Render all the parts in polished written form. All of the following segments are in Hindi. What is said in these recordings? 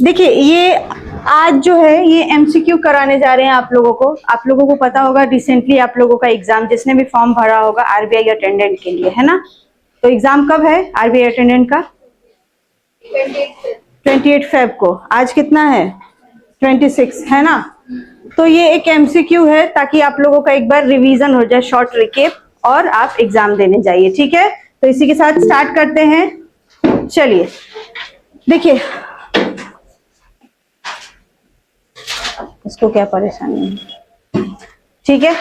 देखिए ये आज जो है ये एमसीक्यू कराने जा रहे हैं आप लोगों को। आप लोगों को पता होगा रिसेंटली आप लोगों का एग्जाम, जिसने भी फॉर्म भरा होगा आरबीआई अटेंडेंट के लिए, है ना। तो एग्जाम कब है आरबीआई अटेंडेंट का? 28 फेब को। आज कितना है? 26 है ना। तो ये एक एमसीक्यू है ताकि आप लोगों का एक बार रिवीजन हो जाए, शॉर्ट रिकेप, और आप एग्जाम देने जाइए। ठीक है, तो इसी के साथ स्टार्ट करते हैं। चलिए देखिए, इसको क्या परेशानी है? ठीक है,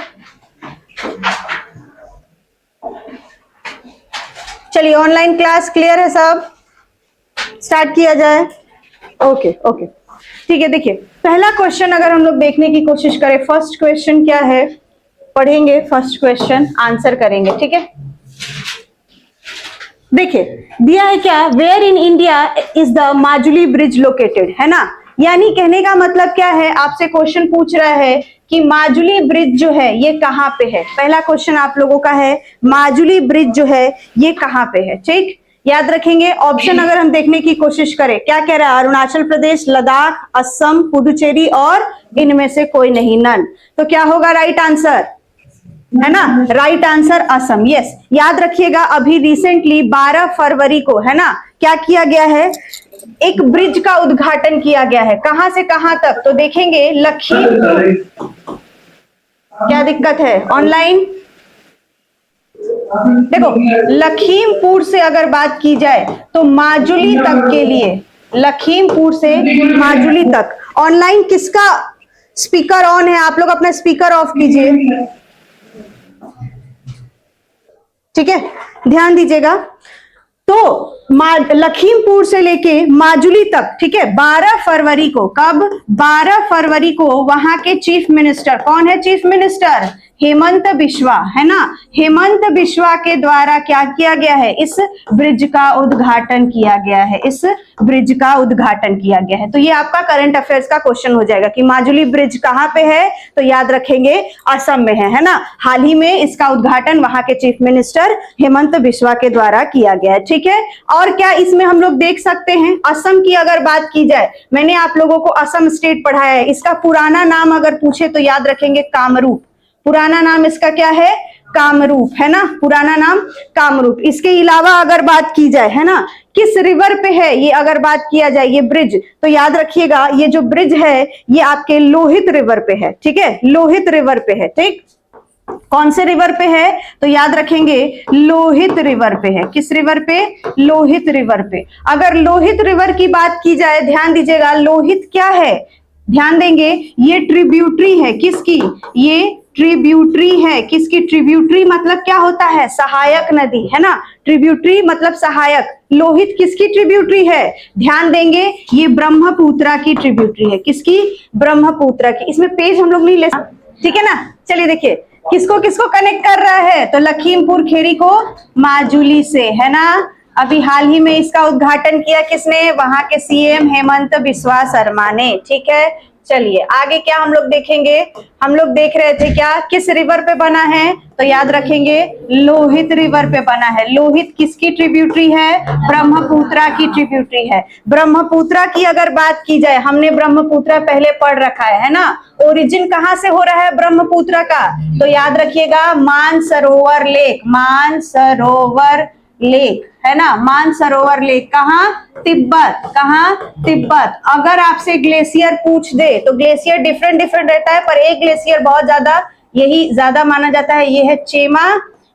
चलिए ऑनलाइन क्लास क्लियर है सब, स्टार्ट किया जाए। ओके ओके ठीक है। देखिए पहला क्वेश्चन अगर हम लोग देखने की कोशिश करें, फर्स्ट क्वेश्चन क्या है, पढ़ेंगे फर्स्ट क्वेश्चन, आंसर करेंगे। ठीक है, देखिए दिया है क्या, where in India is the Majuli bridge located, है ना। यानी कहने का मतलब क्या है, आपसे क्वेश्चन पूछ रहा है कि माजुली ब्रिज जो है ये कहाँ पे है। पहला क्वेश्चन आप लोगों का है माजुली ब्रिज जो है ये कहाँ पे है। ठीक, याद रखेंगे। ऑप्शन अगर हम देखने की कोशिश करें, क्या कह रहा है, अरुणाचल प्रदेश, लद्दाख, असम, पुडुचेरी और इनमें से कोई नहीं, नन। तो क्या होगा राइट आंसर, है ना। Right answer Assam. यस, याद रखिएगा अभी रिसेंटली 12 फरवरी को, है ना, क्या किया गया है, एक ब्रिज का उद्घाटन किया गया है। कहां से कहां तक, तो देखेंगे लखीमपुर। क्या दिक्कत है ऑनलाइन? देखो लखीमपुर से अगर बात की जाए तो माजुली तक के लिए, लखीमपुर से माजुली तक। ऑनलाइन किसका स्पीकर ऑन है? आप लोग अपना स्पीकर ऑफ कीजिए। ठीक है, ध्यान दीजिएगा। तो लखीमपुर से लेके माजुली तक, ठीक है, 12 फरवरी को, कब? 12 फरवरी को वहां के चीफ मिनिस्टर, कौन है चीफ मिनिस्टर? हेमंत बिश्वा, है ना। हेमंत बिश्वा के द्वारा क्या किया गया है, इस ब्रिज का उद्घाटन किया गया है, इस ब्रिज का उद्घाटन किया गया है। तो ये आपका करंट अफेयर्स का क्वेश्चन हो जाएगा कि माजुली ब्रिज कहाँ पे है, तो याद रखेंगे असम में है ना। हाल ही में इसका उद्घाटन वहां के चीफ मिनिस्टर हेमंत बिश्वा के द्वारा किया गया है। ठीक है, और क्या इसमें हम लोग देख सकते हैं, असम की अगर बात की जाए, मैंने आप लोगों को असम स्टेट पढ़ाया है, इसका पुराना नाम अगर पूछे तो याद रखेंगे कामरूप। पुराना नाम इसका क्या है? कामरूप, है ना, पुराना नाम कामरूप। इसके अलावा अगर बात की जाए, है ना, किस रिवर पे है ये अगर बात किया जाए ये ब्रिज, तो याद रखिएगा ये जो ब्रिज है ये आपके लोहित रिवर पे है। ठीक है, लोहित रिवर पे है। ठीक, कौन से रिवर पे है, तो याद रखेंगे लोहित रिवर पे है। किस रिवर पे? लोहित रिवर पे। अगर लोहित रिवर की बात की जाए, ध्यान दीजिएगा, लोहित क्या है, ध्यान देंगे, ये ट्रिब्यूटरी है। किसकी? ये ट्रिब्यूटरी है। किसकी ट्रिब्यूटरी? मतलब क्या होता है, सहायक नदी, है ना। ट्रिब्यूटरी मतलब सहायक। लोहित किसकी ट्रिब्यूटरी है? ध्यान देंगे ये ब्रह्मपुत्रा की ट्रिब्यूटरी है। किसकी? ब्रह्मपुत्रा की। इसमें पेज हम लोग नहीं ले सकते, ठीक है ना। चलिए देखिए किसको किसको कनेक्ट कर रहा है, तो लखीमपुर खेरी को माजुली से, है ना। अभी हाल ही में इसका उद्घाटन किया किसने? वहां के सीएम हेमंत बिस्वा शर्मा ने। ठीक है, चलिए आगे क्या हम लोग देखेंगे, हम लोग देख रहे थे क्या, किस रिवर पे बना है, तो याद रखेंगे लोहित रिवर पे बना है। लोहित किसकी ट्रिब्यूटरी है? ब्रह्मपुत्रा की ट्रिब्यूटरी है। ब्रह्मपुत्रा की अगर बात की जाए, हमने ब्रह्मपुत्रा पहले पढ़ रखा है ना। ओरिजिन कहां से हो रहा है ब्रह्मपुत्रा का, तो याद रखिएगा मानसरोवर लेक, मानसरोवर लेक, है ना, मानसरोवर लेक। कहाँ? तिब्बत। कहाँ? तिब्बत। अगर आपसे ग्लेशियर पूछ दे तो ग्लेशियर डिफरेंट डिफरेंट रहता है, पर एक ग्लेशियर बहुत ज्यादा, यही ज्यादा माना जाता है, ये है चेमा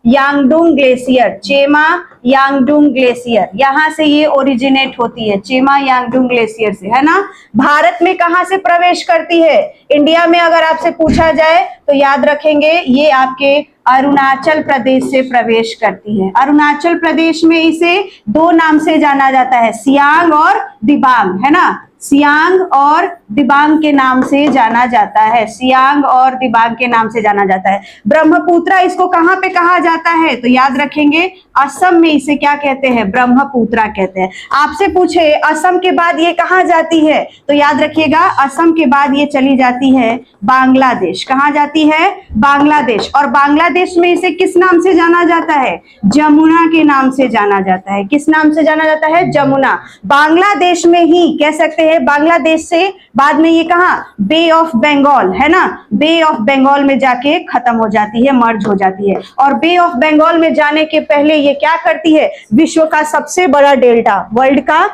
यांगडुंग ग्लेशियर। चेमा यांगडुंग ग्लेशियर, यहां से ये ओरिजिनेट होती है, चेमा यांगडुंग ग्लेशियर से, है ना। भारत में कहां से प्रवेश करती है, इंडिया में अगर आपसे पूछा जाए तो याद रखेंगे ये आपके अरुणाचल प्रदेश से प्रवेश करती है। अरुणाचल प्रदेश में इसे दो नाम से जाना जाता है, सियांग और दिबांग, है ना। सियांग और दिबांग के नाम से जाना जाता है, सियांग और दिबांग के नाम से जाना जाता है। ब्रह्मपुत्रा इसको कहां पे कहा जाता है, तो याद रखेंगे असम में इसे क्या कहते हैं, ब्रह्मपुत्रा कहते हैं। आपसे पूछे असम के बाद ये कहां जाती है, तो याद रखिएगा असम के बाद ये चली जाती है बांग्लादेश। कहां जाती है? बांग्लादेश। और बांग्लादेश बांग्लादेश में इसे किस नाम से जाना जाता है? जमुना के नाम से जाना जाता है। किस नाम से जाना जाता है? जमुना। बांग्लादेश में ही कह सकते हैं, बांग्लादेश से बाद में ये कहा बे ऑफ बंगाल है ना, बे ऑफ बंगाल में जाके खत्म हो जाती है, मर्ज हो जाती है। और बे ऑफ बंगाल में जाने के पहले ये क्या करती है? विश्व का सबसे बड़ा डेल्टा, वर्ल्ड का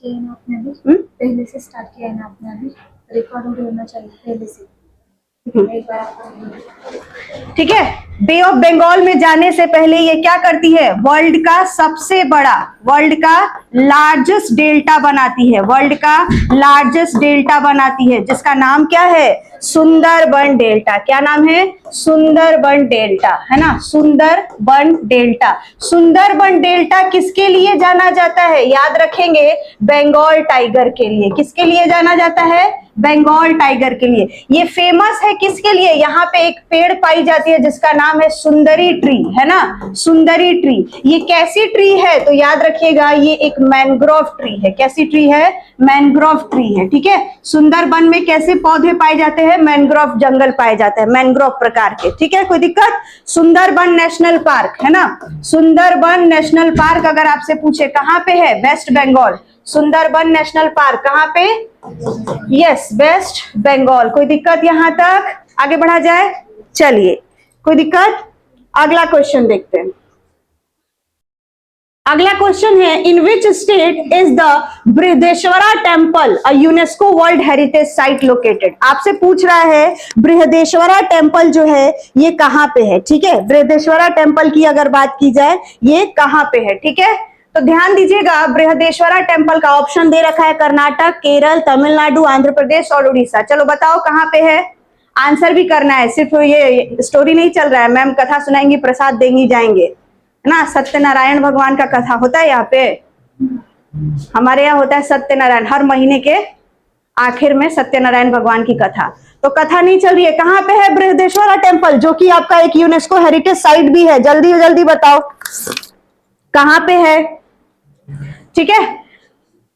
पहले से स्टार्ट किया है ना आपने, अभी रिकॉर्ड होना चाहिए पहले से। ठीक है, बे ऑफ बंगाल में जाने से पहले ये क्या करती है? वर्ल्ड का सबसे बड़ा, वर्ल्ड का लार्जेस्ट डेल्टा बनाती है, वर्ल्ड का लार्जेस्ट डेल्टा बनाती है, जिसका नाम क्या है? सुंदरबन डेल्टा। क्या नाम है? सुंदरबन डेल्टा, है ना, सुंदरबन डेल्टा। सुंदरबन डेल्टा किसके लिए जाना जाता है? याद रखेंगे, बंगाल टाइगर के लिए। किसके लिए जाना जाता है? बंगाल टाइगर के लिए। ये फेमस है किसके लिए? यहाँ पे एक पेड़ पाई जाती है जिसका नाम है सुंदरी ट्री, है ना, सुंदरी ट्री। ये कैसी ट्री है? तो याद रखिएगा, ये एक मैनग्रोव ट्री है। कैसी ट्री है? मैनग्रोव ट्री है। ठीक है, सुंदरबन में कैसे पौधे पाए जाते हैं? मैनग्रोव जंगल पाए जाते हैं, मैनग्रोव प्रकार के। ठीक है, कोई दिक्कत? सुंदरबन नेशनल पार्क, है ना, सुंदरबन नेशनल पार्क अगर आपसे पूछे कहाँ पे है? वेस्ट बंगाल। सुंदरबन नेशनल पार्क कहाँ पे? यस, वेस्ट बंगाल। कोई दिक्कत यहां तक? आगे बढ़ा जाए, चलिए, कोई दिक्कत? अगला क्वेश्चन देखते हैं। अगला क्वेश्चन है, in which state is the Brihadeeswara temple a UNESCO world heritage site located? आपसे पूछ रहा है बृहदेश्वरा टेम्पल जो है ये कहां पे है। ठीक है, बृहदेश्वरा टेम्पल की अगर बात की जाए ये कहां पे है? ठीक है, तो ध्यान दीजिएगा, बृहदेश्वरा टेम्पल का ऑप्शन दे रखा है कर्नाटक, केरल, तमिलनाडु, आंध्र प्रदेश और उड़ीसा। चलो बताओ कहां पे है? आंसर भी करना है, सिर्फ ये स्टोरी नहीं चल रहा है। मैम कथा सुनाएंगी, प्रसाद देंगी, जाएंगे, है ना। सत्यनारायण भगवान का कथा होता है यहाँ पे, हमारे यहाँ होता है सत्यनारायण, हर महीने के आखिर में सत्यनारायण भगवान की कथा। तो कथा नहीं चल रही है, कहाँ पे है बृहदेश्वरा टेम्पल, जो कि आपका एक यूनेस्को हेरिटेज साइट भी है। जल्दी जल्दी बताओ कहाँ पे है? ठीक है,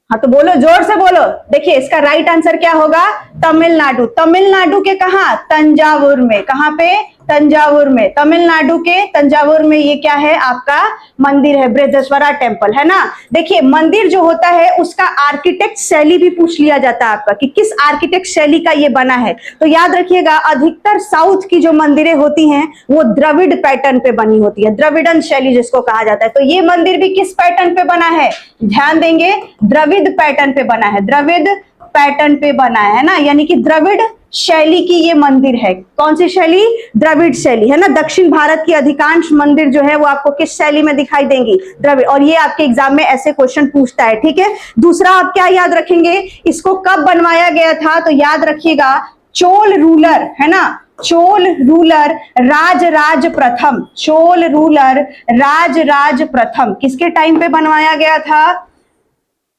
हाँ तो बोलो, जोर से बोलो। देखिए इसका राइट आंसर क्या होगा? तमिलनाडु। तमिलनाडु के कहा? तंजावुर में। कहां पे? तंजावुर में। तमिलनाडु के तंजावुर में ये क्या है? आपका मंदिर है, बृहदेश्वरा टेम्पल, है ना। देखिए मंदिर जो होता है उसका आर्किटेक्ट शैली भी पूछ लिया जाता है आपका, कि किस आर्किटेक्ट शैली का ये बना है। तो याद रखिएगा, अधिकतर साउथ की जो मंदिरें होती हैं वो द्रविड़ पैटर्न पे बनी होती है, द्रविड़न शैली जिसको कहा जाता है। तो ये मंदिर भी किस पैटर्न पे बना है? ध्यान देंगे, द्रविड़ पैटर्न पे बना है, द्रविड़ पैटर्न पे बना है ना, यानी कि द्रविड़ शैली की ये मंदिर है। कौन सी शैली? द्रविड़ शैली, है ना। दक्षिण भारत की अधिकांश मंदिर जो है वो आपको किस शैली में दिखाई देंगी? द्रविड़। और ये आपके एग्जाम में ऐसे क्वेश्चन पूछता है। ठीक है, दूसरा आप क्या याद रखेंगे, इसको कब बनवाया गया था? तो याद रखिएगा, चोल रूलर, है ना, चोल रूलर राजराज प्रथम, चोल रूलर राजराज प्रथम किसके टाइम पे बनवाया गया था?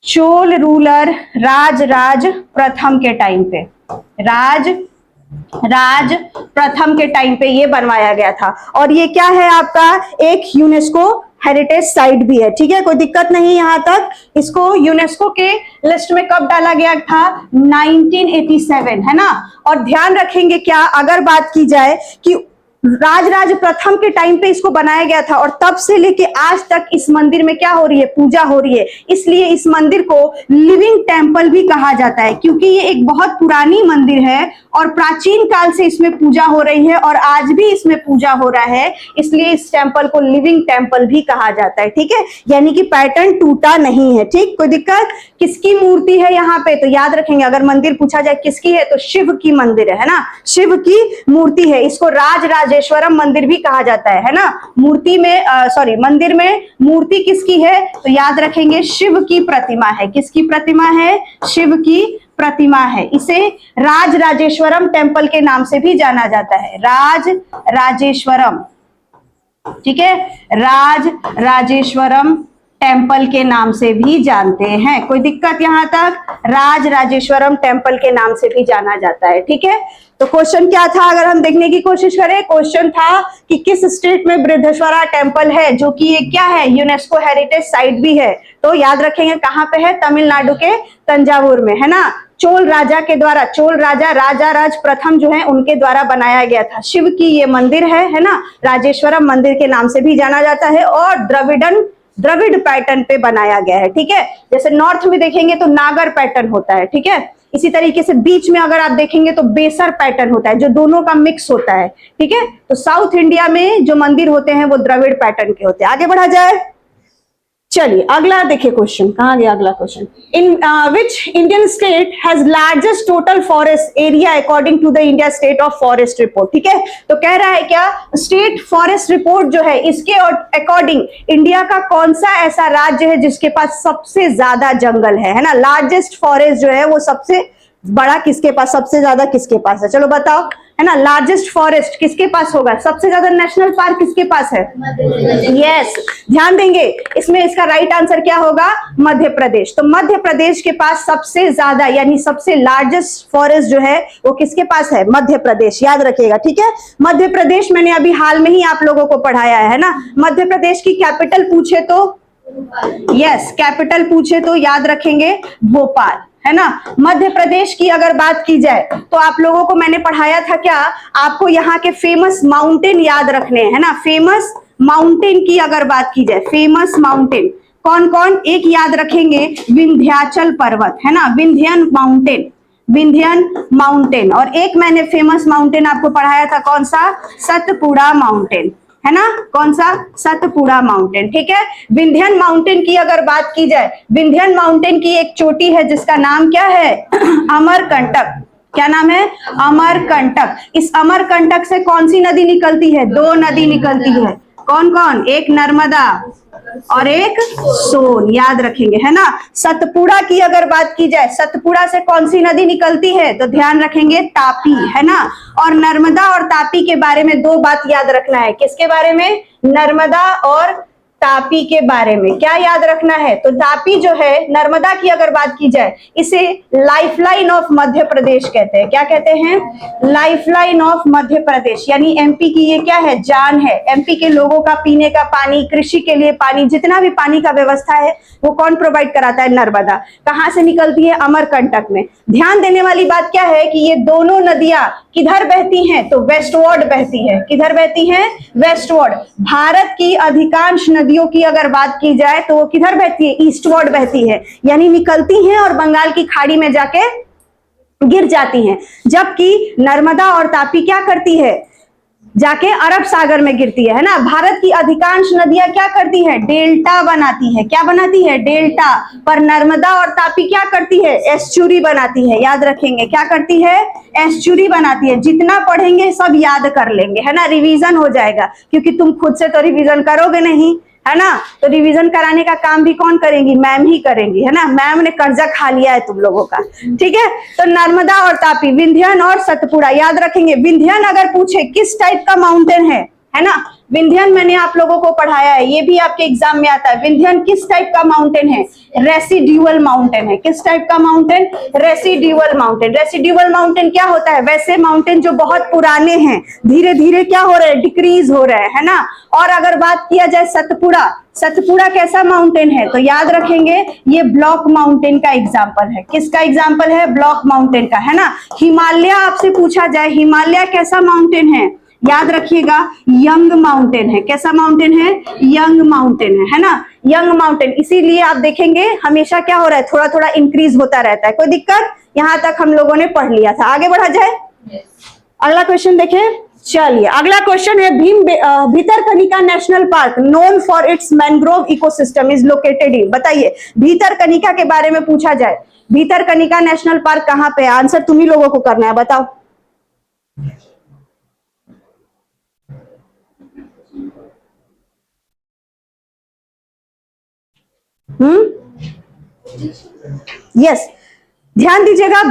चोल रूलर राजराज प्रथम के टाइम पे, राज प्रथम के टाइम पे ये बनवाया गया था। और ये क्या है आपका? एक यूनेस्को हेरिटेज साइट भी है। ठीक है, कोई दिक्कत नहीं यहां तक। इसको यूनेस्को के लिस्ट में कब डाला गया था? 1987, है ना। और ध्यान रखेंगे क्या, अगर बात की जाए कि राजराज प्रथम के टाइम पे इसको बनाया गया था और तब से लेके आज तक इस मंदिर में क्या हो रही है? पूजा हो रही है। इसलिए इस मंदिर को लिविंग टेम्पल भी कहा जाता है, क्योंकि ये एक बहुत पुरानी मंदिर है और प्राचीन काल से इसमें पूजा हो रही है और आज भी इसमें पूजा हो रहा है, इसलिए इस टेम्पल को लिविंग टेम्पल भी कहा जाता है। ठीक है, यानी कि पैटर्न टूटा नहीं है। ठीक, कोई दिक्कत? किसकी मूर्ति है यहाँ पे? तो याद रखेंगे, अगर मंदिर पूछा जाए किसकी है तो शिव की मंदिर है ना, शिव की मूर्ति है। इसको राजराजेश्वरम मंदिर भी कहा जाता है ना। मूर्ति में मंदिर में मूर्ति किसकी है? तो याद रखेंगे, शिव की प्रतिमा है। किसकी प्रतिमा है? शिव की प्रतिमा है। इसे राजराजेश्वरम टेम्पल के नाम से भी जाना जाता है, राजराजेश्वरम। ठीक है, राजराजेश्वरम टेम्पल के नाम से भी जानते हैं। कोई दिक्कत यहां तक? राजराजेश्वरम टेम्पल के नाम से भी जाना जाता है। ठीक है, तो क्वेश्चन क्या था अगर हम देखने की कोशिश करें? क्वेश्चन था कि किस स्टेट में बृहदेश्वरा टेम्पल है, जो कि ये क्या है? यूनेस्को हेरिटेज साइट भी है। तो याद रखेंगे कहां पे है? तमिलनाडु के तंजावुर में, है ना। चोल राजा के द्वारा, चोल राजा राजा राज प्रथम जो है उनके द्वारा बनाया गया था। शिव की ये मंदिर है ना, राजेश्वरम मंदिर के नाम से भी जाना जाता है, और द्रविड़ पैटर्न पे बनाया गया है। ठीक है, जैसे नॉर्थ में देखेंगे तो नागर पैटर्न होता है। ठीक है, इसी तरीके से बीच में अगर आप देखेंगे तो बेसर पैटर्न होता है, जो दोनों का मिक्स होता है। ठीक है, तो साउथ इंडिया में जो मंदिर होते हैं वो द्रविड़ पैटर्न के होते हैं। आगे बढ़ा जाए, चलिए अगला देखिए क्वेश्चन, कहाँ गया अगला question. In which Indian state has largest total forest area according to the India state of forest report. ठीक है, तो कह रहा है क्या, स्टेट फॉरेस्ट रिपोर्ट जो है इसके अकॉर्डिंग इंडिया का कौन सा ऐसा राज्य है जिसके पास सबसे ज्यादा जंगल है ना। लार्जेस्ट फॉरेस्ट जो है वो सबसे बड़ा किसके पास, सबसे ज्यादा किसके पास है, चलो बताओ, है ना। लार्जेस्ट फॉरेस्ट किसके पास होगा, सबसे ज्यादा नेशनल पार्क किसके पास है, यस, ध्यान देंगे इसमें, इसका राइट आंसर क्या होगा, मध्य प्रदेश। तो मध्य प्रदेश के पास सबसे ज्यादा यानी सबसे लार्जेस्ट फॉरेस्ट जो है वो किसके पास है, मध्य प्रदेश, याद रखिएगा। ठीक है, मध्य प्रदेश मैंने अभी हाल में ही आप लोगों को पढ़ाया है ना। मध्य प्रदेश की कैपिटल पूछे तो, यस, कैपिटल पूछे तो याद रखेंगे भोपाल, है ना। मध्य प्रदेश की अगर बात की जाए तो आप लोगों को मैंने पढ़ाया था क्या, आपको यहाँ के फेमस माउंटेन याद रखने हैं, है ना। फेमस माउंटेन की अगर बात की जाए, फेमस माउंटेन कौन कौन, एक याद रखेंगे विंध्याचल पर्वत, है ना, विंध्यन माउंटेन, और एक मैंने फेमस माउंटेन आपको पढ़ाया था कौन सा, सतपुड़ा माउंटेन, है ना, कौन सा, सतपुड़ा माउंटेन। ठीक है, विंध्यन माउंटेन की अगर बात की जाए, विंध्यन माउंटेन की एक चोटी है जिसका नाम क्या है, अमरकंटक। क्या नाम है, अमरकंटक। इस अमरकंटक से कौन सी नदी निकलती है, दो नदी निकलती है, कौन कौन, एक नर्मदा और एक सोन, याद रखेंगे, है ना। सतपुड़ा की अगर बात की जाए, सतपुड़ा से कौन सी नदी निकलती है, तो ध्यान रखेंगे तापी, है ना। और नर्मदा और तापी के बारे में दो बात याद रखना है, किसके बारे में, नर्मदा और तापी के बारे में क्या याद रखना है, तो तापी जो है, नर्मदा की अगर बात की जाए इसे लाइफलाइन ऑफ मध्य प्रदेश कहते हैं। क्या कहते हैं, लाइफलाइन ऑफ मध्य प्रदेश, यानी एमपी की ये क्या है, जान है। एमपी के लोगों का पीने का पानी, कृषि के लिए पानी, जितना भी पानी का व्यवस्था है वो कौन प्रोवाइड कराता है, नर्मदा। कहां से निकलती है, अमरकंटक में। ध्यान देने वाली बात क्या है कि ये दोनों नदियां किधर बहती हैं, तो वेस्टवर्ड बहती है। किधर बहती हैं, वेस्टवर्ड। भारत की अधिकांश नदियों की अगर बात की जाए तो वो किधर बहती है, ईस्टवर्ड बहती है, यानी निकलती हैं और बंगाल की खाड़ी में जाके गिर जाती हैं। जबकि नर्मदा और तापी क्या करती है, जाके अरब सागर में गिरती है ना। भारत की अधिकांश नदियां क्या करती है, डेल्टा बनाती है। क्या बनाती है, डेल्टा। पर नर्मदा और तापी क्या करती है, एस्चुरी बनाती है, याद रखेंगे, क्या करती है, एस्चुरी बनाती है। जितना पढ़ेंगे सब याद कर लेंगे, है ना, रिवीजन हो जाएगा, क्योंकि तुम खुद से तो रिवीजन करोगे नहीं, है ना। तो रिवीजन कराने का काम भी कौन करेंगी, मैम ही करेंगी, है ना। मैम ने कर्जा खा लिया है तुम लोगों का। ठीक है, तो नर्मदा और तापी, विंध्यन और सतपुड़ा, याद रखेंगे। विंध्यन अगर पूछे किस टाइप का माउंटेन है ना, विंध्यन मैंने आप लोगों को पढ़ाया है, ये भी आपके एग्जाम में आता है। विंध्यन किस टाइप का माउंटेन है, रेसिड्यूअल माउंटेन है। किस टाइप का mountain, residual mountain. Residual mountain क्या होता है, वैसे माउंटेन जो बहुत पुराने हैं, धीरे धीरे क्या हो रहे हैं, डिक्रीज हो रहे हैं, है ना। और अगर बात किया जाए सतपुड़ा, सतपुड़ा कैसा माउंटेन है, तो याद रखेंगे ये ब्लॉक माउंटेन का एग्जाम्पल है। किसका एग्जाम्पल है, ब्लॉक माउंटेन का, है ना। हिमालय आपसे पूछा जाए, हिमालय कैसा माउंटेन है, याद रखिएगा यंग माउंटेन है। कैसा माउंटेन है, यंग माउंटेन है ना, यंग माउंटेन। इसीलिए आप देखेंगे हमेशा क्या हो रहा है, थोड़ा थोड़ा इंक्रीज होता रहता है। कोई दिक्कत, यहां तक हम लोगों ने पढ़ लिया था। आगे बढ़ा जाए, अगला क्वेश्चन देखें। चलिए अगला क्वेश्चन है, Bhitarkanika national park known for its mangrove ecosystem is located in. बताइए, भितरकनिका के बारे में पूछा जाए, भितरकनिका नेशनल पार्क कहां पे है, आंसर तुम ही लोगों को करना है, बताओ। यस, ध्यान दीजिएगा,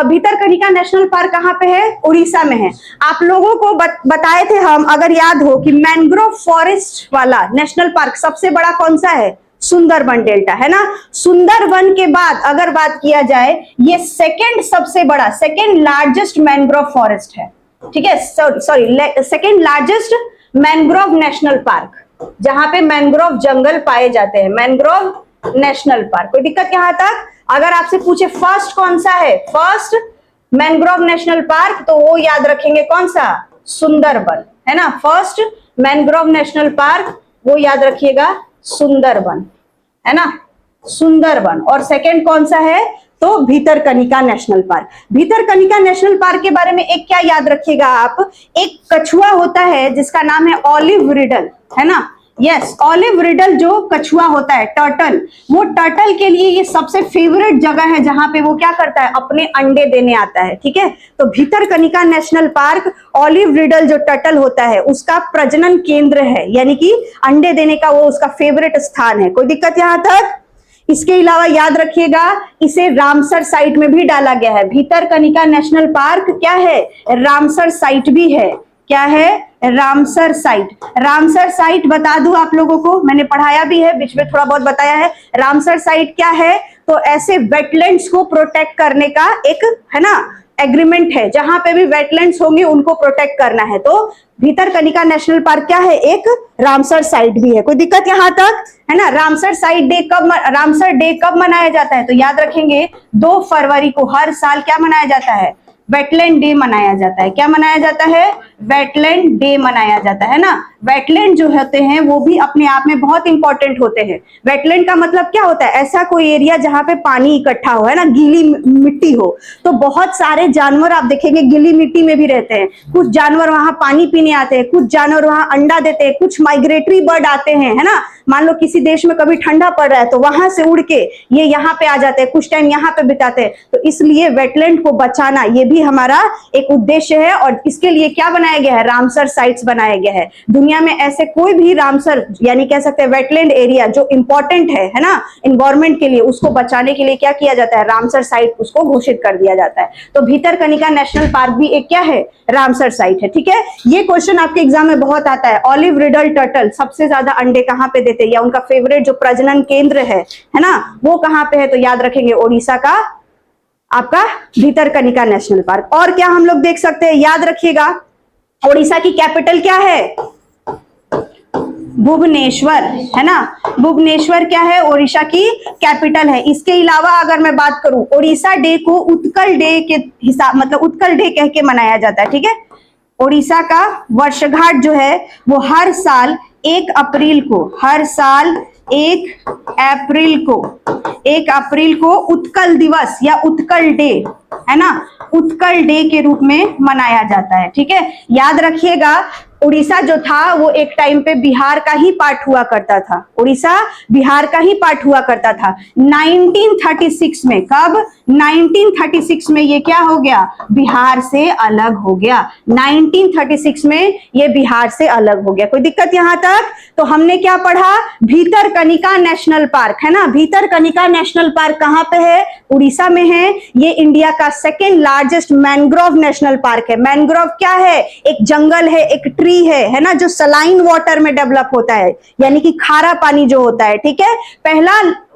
भितरकनिका नेशनल पार्क कहां पे है, उड़ीसा में है। आप लोगों को बताए थे हम, अगर याद हो, कि मैंग्रोव फॉरेस्ट वाला नेशनल पार्क सबसे बड़ा कौन सा है, सुंदरबन डेल्टा, है ना। सुंदरबन के बाद अगर बात किया जाए, ये सेकंड सबसे बड़ा, सेकंड लार्जेस्ट मैंग्रोव फॉरेस्ट है। ठीक है, sorry, second largest mangrove national park, जहां पे मैंग्रोव जंगल पाए जाते हैं, मैंग्रोव नेशनल पार्क। कोई दिक्कत यहां तक? अगर आपसे पूछे फर्स्ट कौन सा है, फर्स्ट मैंग्रोव नेशनल पार्क, तो वो याद रखेंगे कौन सा, सुंदरबन, है ना। फर्स्ट मैंग्रोव नेशनल पार्क वो याद रखिएगा सुंदरबन, है ना, सुंदरबन। और सेकंड कौन सा है, तो Bhitarkanika national park. Bhitarkanika national park के बारे में एक क्या याद रखिएगा आप, एक कछुआ होता है जिसका नाम है ऑलिव रिडल, है ना। यस, ऑलिव रिडल जो कछुआ होता है, टर्टल, वो टर्टल के लिए ये सबसे फेवरेट जगह है जहां पे वो क्या करता है, अपने अंडे देने आता है, ठीक है। तो Bhitarkanika national park olive riddle जो टर्टल होता है उसका प्रजनन केंद्र है, यानी कि अंडे देने का वो उसका फेवरेट स्थान है। कोई दिक्कत यहां तक? इसके अलावा याद रखिएगा इसे रामसर साइट में भी डाला गया है। भीतरकनिका नेशनल पार्क क्या है, रामसर साइट भी है। क्या है, रामसर साइट। रामसर साइट बता दूं आप लोगों को, मैंने पढ़ाया भी है, बीच में थोड़ा बहुत बताया है। रामसर साइट क्या है, तो ऐसे वेटलैंड्स को प्रोटेक्ट करने का एक, है ना, एग्रीमेंट है, जहां पे भी वेटलैंड्स होंगे उनको प्रोटेक्ट करना है। तो भीतरकनिका नेशनल पार्क क्या है, एक रामसर साइट भी है। कोई दिक्कत यहां तक, है ना। रामसर डे कब मनाया जाता है, तो याद रखेंगे 2 फरवरी को हर साल क्या मनाया जाता है, वेटलैंड डे मनाया जाता है। क्या मनाया जाता है, वेटलैंड डे मनाया जाता है ना। वेटलैंड जो होते हैं वो भी अपने आप में बहुत इंपॉर्टेंट होते हैं। वेटलैंड का मतलब क्या होता है, ऐसा कोई एरिया जहां पे पानी इकट्ठा हो, है ना, गीली मिट्टी हो। तो बहुत सारे जानवर आप देखेंगे गीली मिट्टी में भी रहते हैं। कुछ जानवर वहां पानी पीने आते हैं, कुछ जानवर वहां अंडा देते हैं, कुछ माइग्रेटरी बर्ड आते हैं, है ना। मान लो किसी देश में कभी ठंडा पड़ रहा है तो वहां से उड़ के ये यहाँ पे आ जाते हैं, कुछ टाइम यहाँ पे बिताते हैं। तो इसलिए वेटलैंड को बचाना ये भी हमारा एक उद्देश्य है, और इसके लिए क्या बनाया गया है, रामसर साइट्स बनाया गया है। दुनिया में ऐसे कोई भी रामसर यानी कह सकते हैं वेटलैंड एरिया जो इंपॉर्टेंट है ना, एनवायरमेंट के लिए, उसको बचाने के लिए क्या किया जाता है, रामसर साइट उसको घोषित कर दिया जाता है। तो भीतरकनिका नेशनल पार्क भी एक क्या है, रामसर साइट है, ठीक है। ये क्वेश्चन आपके एग्जाम में बहुत आता है, ऑलिव रिडल टर्टल सबसे ज्यादा अंडे कहां पे देते हैं, या उनका फेवरेट जो प्रजनन केंद्र है ना, वो कहां पे है, तो याद रखेंगे ओडिशा का आपका भीतरकनिका नेशनल पार्क। और क्या हम लोग देख सकते हैं, याद रखिएगा ओडिशा की कैपिटल क्या है, भुवनेश्वर, है ना। भुवनेश्वर क्या है, ओडिशा की कैपिटल है। इसके अलावा अगर मैं बात करूं, ओडिशा डे को उत्कल डे के हिसाब, मतलब उत्कल डे कह के मनाया जाता है, ठीक है। ओडिशा का वर्षगांठ जो है वो हर साल 1 अप्रैल को, हर साल 1 अप्रैल को उत्कल दिवस या उत्कल डे, है ना, उत्कल डे के रूप में मनाया जाता है, ठीक है। याद रखिएगा उड़ीसा जो था वो एक टाइम पे बिहार का ही पार्ट हुआ करता था, उड़ीसा बिहार का ही पार्ट हुआ करता था। 1936 में, कब, 1936 में ये क्या हो गया, बिहार से अलग हो गया। 1936 में ये बिहार से अलग हो गया। कोई दिक्कत यहां तक? तो हमने क्या पढ़ा, भीतरकनिका नेशनल पार्क, है ना। भीतरकनिका नेशनल पार्क कहां पे है, उड़ीसा में है। ये इंडिया का 2nd largest mangrove national park है। मैंग्रोव क्या है, एक जंगल है, एक ट्री है ना, जो सलाइन वाटर में डेवलप होता है, यानी कि खारा पानी जो होता है, ठीक है। पहला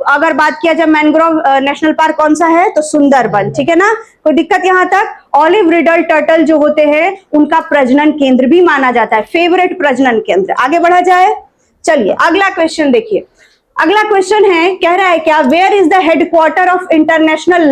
अगर बात किया जाए मैंग्रोव नेशनल पार्क कौन सा है, तो सुंदरबन, ठीक है ना। कोई दिक्कत यहां तक? ऑलिव रिडल टर्टल जो होते हैं उनका प्रजनन केंद्र भी माना जाता है, फेवरेट प्रजनन केंद्र। आगे बढ़ा जाए, चलिए अगला क्वेश्चन देखिए। अगला क्वेश्चन है, कह रहा है क्या, where is the headquarter of International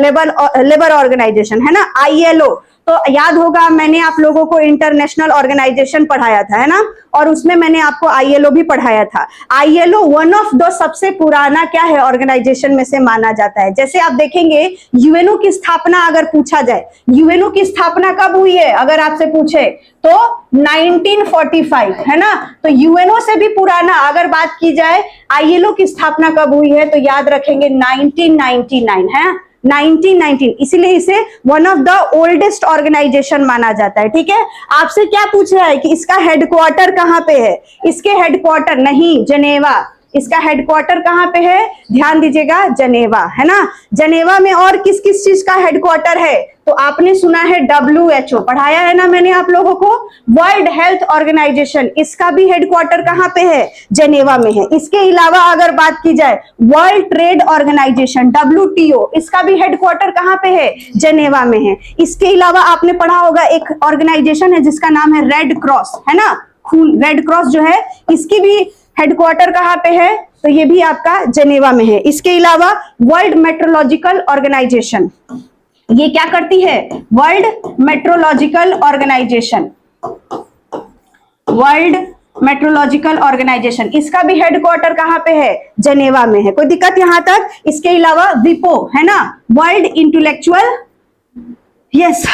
Labour Organisation, है ना, ILO। तो याद होगा मैंने आप लोगों को इंटरनेशनल ऑर्गेनाइजेशन पढ़ाया था, है ना, और उसमें मैंने आपको ILO भी पढ़ाया था। ILO वन ऑफ द सबसे पुराना क्या है, ऑर्गेनाइजेशन में से माना जाता है। जैसे आप देखेंगे UNO की स्थापना अगर पूछा जाए, UNO की स्थापना कब हुई है अगर आपसे पूछे तो 1945, है ना। तो UNO से भी पुराना अगर बात की जाए ILO की स्थापना कब हुई है, तो याद रखेंगे 1999, है 1919, इसीलिए इसे one of the oldest organisation माना जाता है, ठीक है। आपसे क्या पूछ रहा है कि इसका हेडक्वार्टर कहां पे है, इसके हेडक्वार्टर नहीं, जेनेवा, इसका हेडक्वार्टर कहां पे है, ध्यान दीजिएगा, जेनेवा, है ना। जेनेवा में और किस किस चीज का हेडक्वार्टर है, तो आपने सुना है WHO, पढ़ाया है ना मैंने आप लोगों को। वर्ल्ड हेल्थ ऑर्गेनाइजेशन, इसका भी हेडक्वार्टर कहां पे है, जेनेवा में है। इसके अलावा अगर बात की जाए वर्ल्ड ट्रेड ऑर्गेनाइजेशन WTO, इसका भी हेडक्वार्टर कहां पे है, जेनेवा में है। इसके अलावा आपने पढ़ा होगा एक ऑर्गेनाइजेशन है जिसका नाम है रेड क्रॉस, है ना, खून, रेड क्रॉस जो है इसकी भी हेडक्वार्टर कहां पे है, तो ये भी आपका जेनेवा में है। इसके अलावा वर्ल्ड मेट्रोलॉजिकल ऑर्गेनाइजेशन, ये क्या करती है? World Metrological Organisation, World Metrological Organisation, इसका भी हेडक्वार्टर कहां पे है? जेनेवा में है। कोई दिक्कत यहां तक? इसके अलावा विपो है ना, वर्ल्ड इंटेलेक्चुअल, यस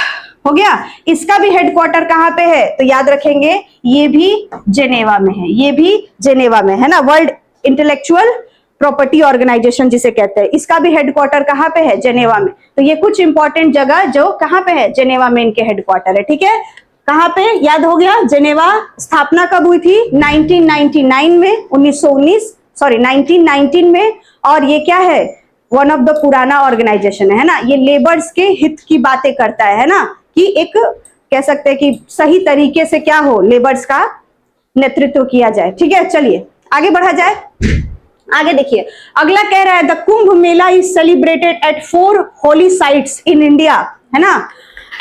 हो गया, इसका भी हेडक्वार्टर कहां पे है? तो याद रखेंगे ये भी जेनेवा में है, ये भी जेनेवा में है ना, वर्ल्ड इंटेलेक्चुअल प्रॉपर्टी ऑर्गेनाइजेशन जिसे कहते हैं, इसका भी हेडक्वार्टर कहां पे है? जेनेवा में। तो ये कुछ इंपॉर्टेंट जगह जो कहां पे है? जेनेवा में इनके हेडक्वार्टर है। ठीक है, कहां पे? याद हो गया। जेनेवा स्थापना कब हुई थी? 1999 में, 1919 में। और ये क्या है? वन ऑफ द पुराना ऑर्गेनाइजेशन है ना, ये लेबर्स के हित की बातें करता है ना, कि एक कह सकते हैं कि सही तरीके से क्या हो, लेबर्स का नेतृत्व किया जाए। ठीक है, चलिए आगे बढ़ा जाए। आगे देखिए, अगला कह रहा है the Kumbh Mela is celebrated at 4 holy sites in India, है ना,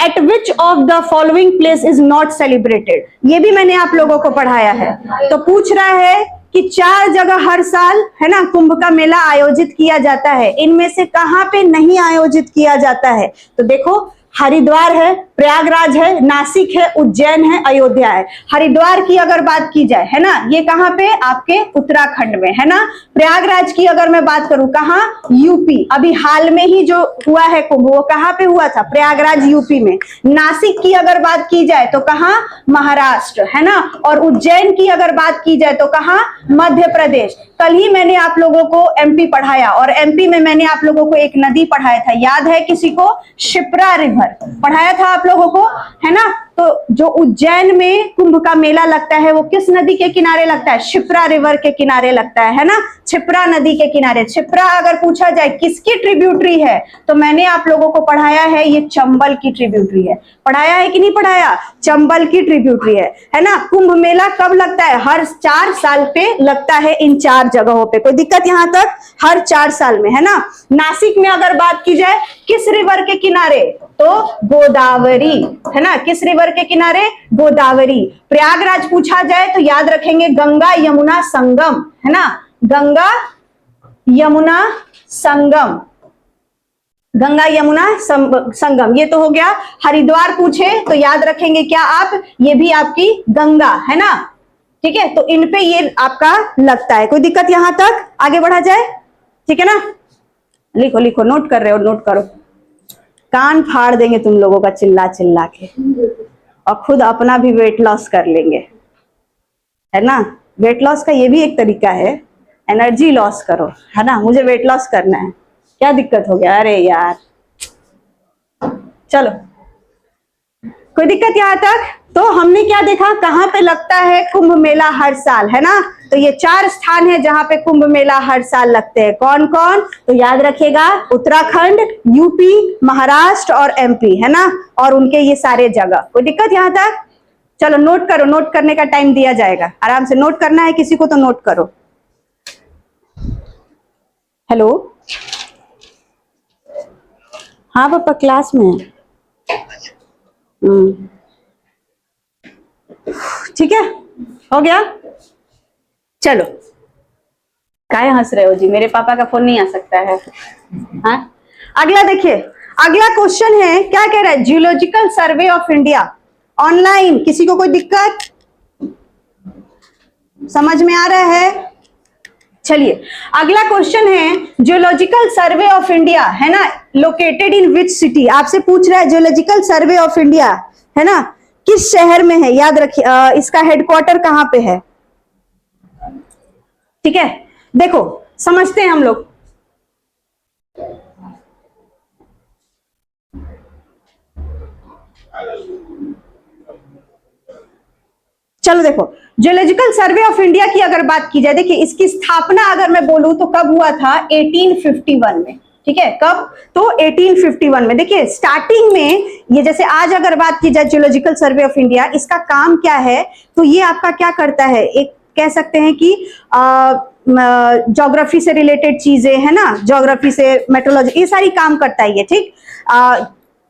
at which of the following place is not celebrated. ये भी मैंने आप लोगों को पढ़ाया है। तो पूछ रहा है कि 4 जगह हर साल है ना कुंभ का मेला आयोजित किया जाता है, इनमें से कहां पे नहीं आयोजित किया जाता है? तो देखो, हरिद्वार है, प्रयागराज है, नासिक है, उज्जैन है, अयोध्या है। हरिद्वार की अगर बात की जाए है ना, ये कहां पे? आपके उत्तराखंड में है ना। प्रयागराज की अगर मैं बात करूं, कहां? यूपी। अभी हाल में ही जो हुआ है कुंभ, वो कहां पे हुआ था? प्रयागराज यूपी में। नासिक की अगर बात की जाए तो कहां? महाराष्ट्र, है ना। और उज्जैन की अगर बात की जाए तो कहां? मध्य प्रदेश। कल ही मैंने आप लोगों को एमपी पढ़ाया, और एमपी में मैंने आप लोगों को एक नदी पढ़ाया था, याद है किसी को? शिप्रा रिवर पढ़ाया था आप लोगों को, है ना। तो जो उज्जैन में कुंभ का मेला लगता है वो किस नदी के किनारे लगता है? शिप्रा रिवर के किनारे लगता है ना, क्षिप्रा नदी के किनारे। क्षिप्रा अगर पूछा जाए किसकी ट्रिब्यूटरी है, तो मैंने आप लोगों को पढ़ाया है ये चंबल की ट्रिब्यूटरी है। पढ़ाया है कि नहीं पढ़ाया? चंबल की ट्रिब्यूटरी है ना। कुंभ मेला कब लगता है? हर 4 साल पे लगता है इन 4 जगहों पे। कोई दिक्कत यहां तक? हर 4 साल में, है ना। नासिक में अगर बात की जाए किस रिवर के किनारे? तो गोदावरी, है ना, किस रिवर के किनारे? गोदावरी। प्रयागराज पूछा जाए तो याद रखेंगे गंगा यमुना संगम, है ना, गंगा यमुना संगम, गंगा यमुना संगम, ये तो हो गया। हरिद्वार पूछे तो याद रखेंगे क्या आप? ये भी आपकी गंगा है ना। ठीक है, तो इन पे ये आपका लगता है। कोई दिक्कत यहां तक? आगे बढ़ा जाए, ठीक है ना। लिखो लिखो, नोट कर रहे हो, नोट करो, कान फाड़ देंगे तुम लोगों का चिल्ला चिल्ला के, और खुद अपना भी वेट लॉस कर लेंगे, है ना। वेट लॉस का ये भी एक तरीका है, एनर्जी लॉस करो, है ना। मुझे वेट लॉस करना है, क्या दिक्कत हो गया? अरे यार, चलो, कोई दिक्कत यहां तक? तो हमने क्या देखा, कहां पे लगता है कुंभ मेला हर साल, है ना। तो ये 4 स्थान है जहां पे कुंभ मेला हर साल लगते हैं। कौन कौन? तो याद रखिएगा, उत्तराखंड, यूपी, महाराष्ट्र और एमपी, है ना, और उनके ये सारे जगह। कोई दिक्कत यहां तक? चलो नोट करो, नोट करने का टाइम दिया जाएगा, आराम से नोट करना है किसी को तो नोट करो। हेलो, हाँ पापा क्लास में है। ठीक है, हो गया। चलो, काहे हंस रहे हो जी? मेरे पापा का फोन नहीं आ सकता है। हाँ, अगला देखिए, अगला क्वेश्चन है, क्या कह रहा है? Geological survey of India online, किसी को कोई दिक्कत? समझ में आ रहा है? चलिए, अगला क्वेश्चन है, जियोलॉजिकल सर्वे ऑफ इंडिया, है ना, लोकेटेड इन विच सिटी। आपसे पूछ रहा है जियोलॉजिकल सर्वे ऑफ इंडिया, है ना, किस शहर में है? याद रखिए, इसका हेडक्वार्टर कहां पे है? ठीक है, देखो समझते हैं हम लोग। चलो देखो, जियोलॉजिकल सर्वे ऑफ इंडिया की अगर बात की जाए, देखिए इसकी स्थापना अगर मैं बोलूं तो कब हुआ था? 1851 में। ठीक है, कब? तो 1851 में। देखिए स्टार्टिंग में ये, जैसे आज अगर बात की जाए जियोलॉजिकल सर्वे ऑफ इंडिया, इसका काम क्या है? तो ये आपका क्या करता है, एक कह सकते हैं कि ज्योग्राफी से रिलेटेड चीजें, है ना, ज्योग्राफी से मेट्रोलॉजी, ये सारी काम करता है ये। ठीक,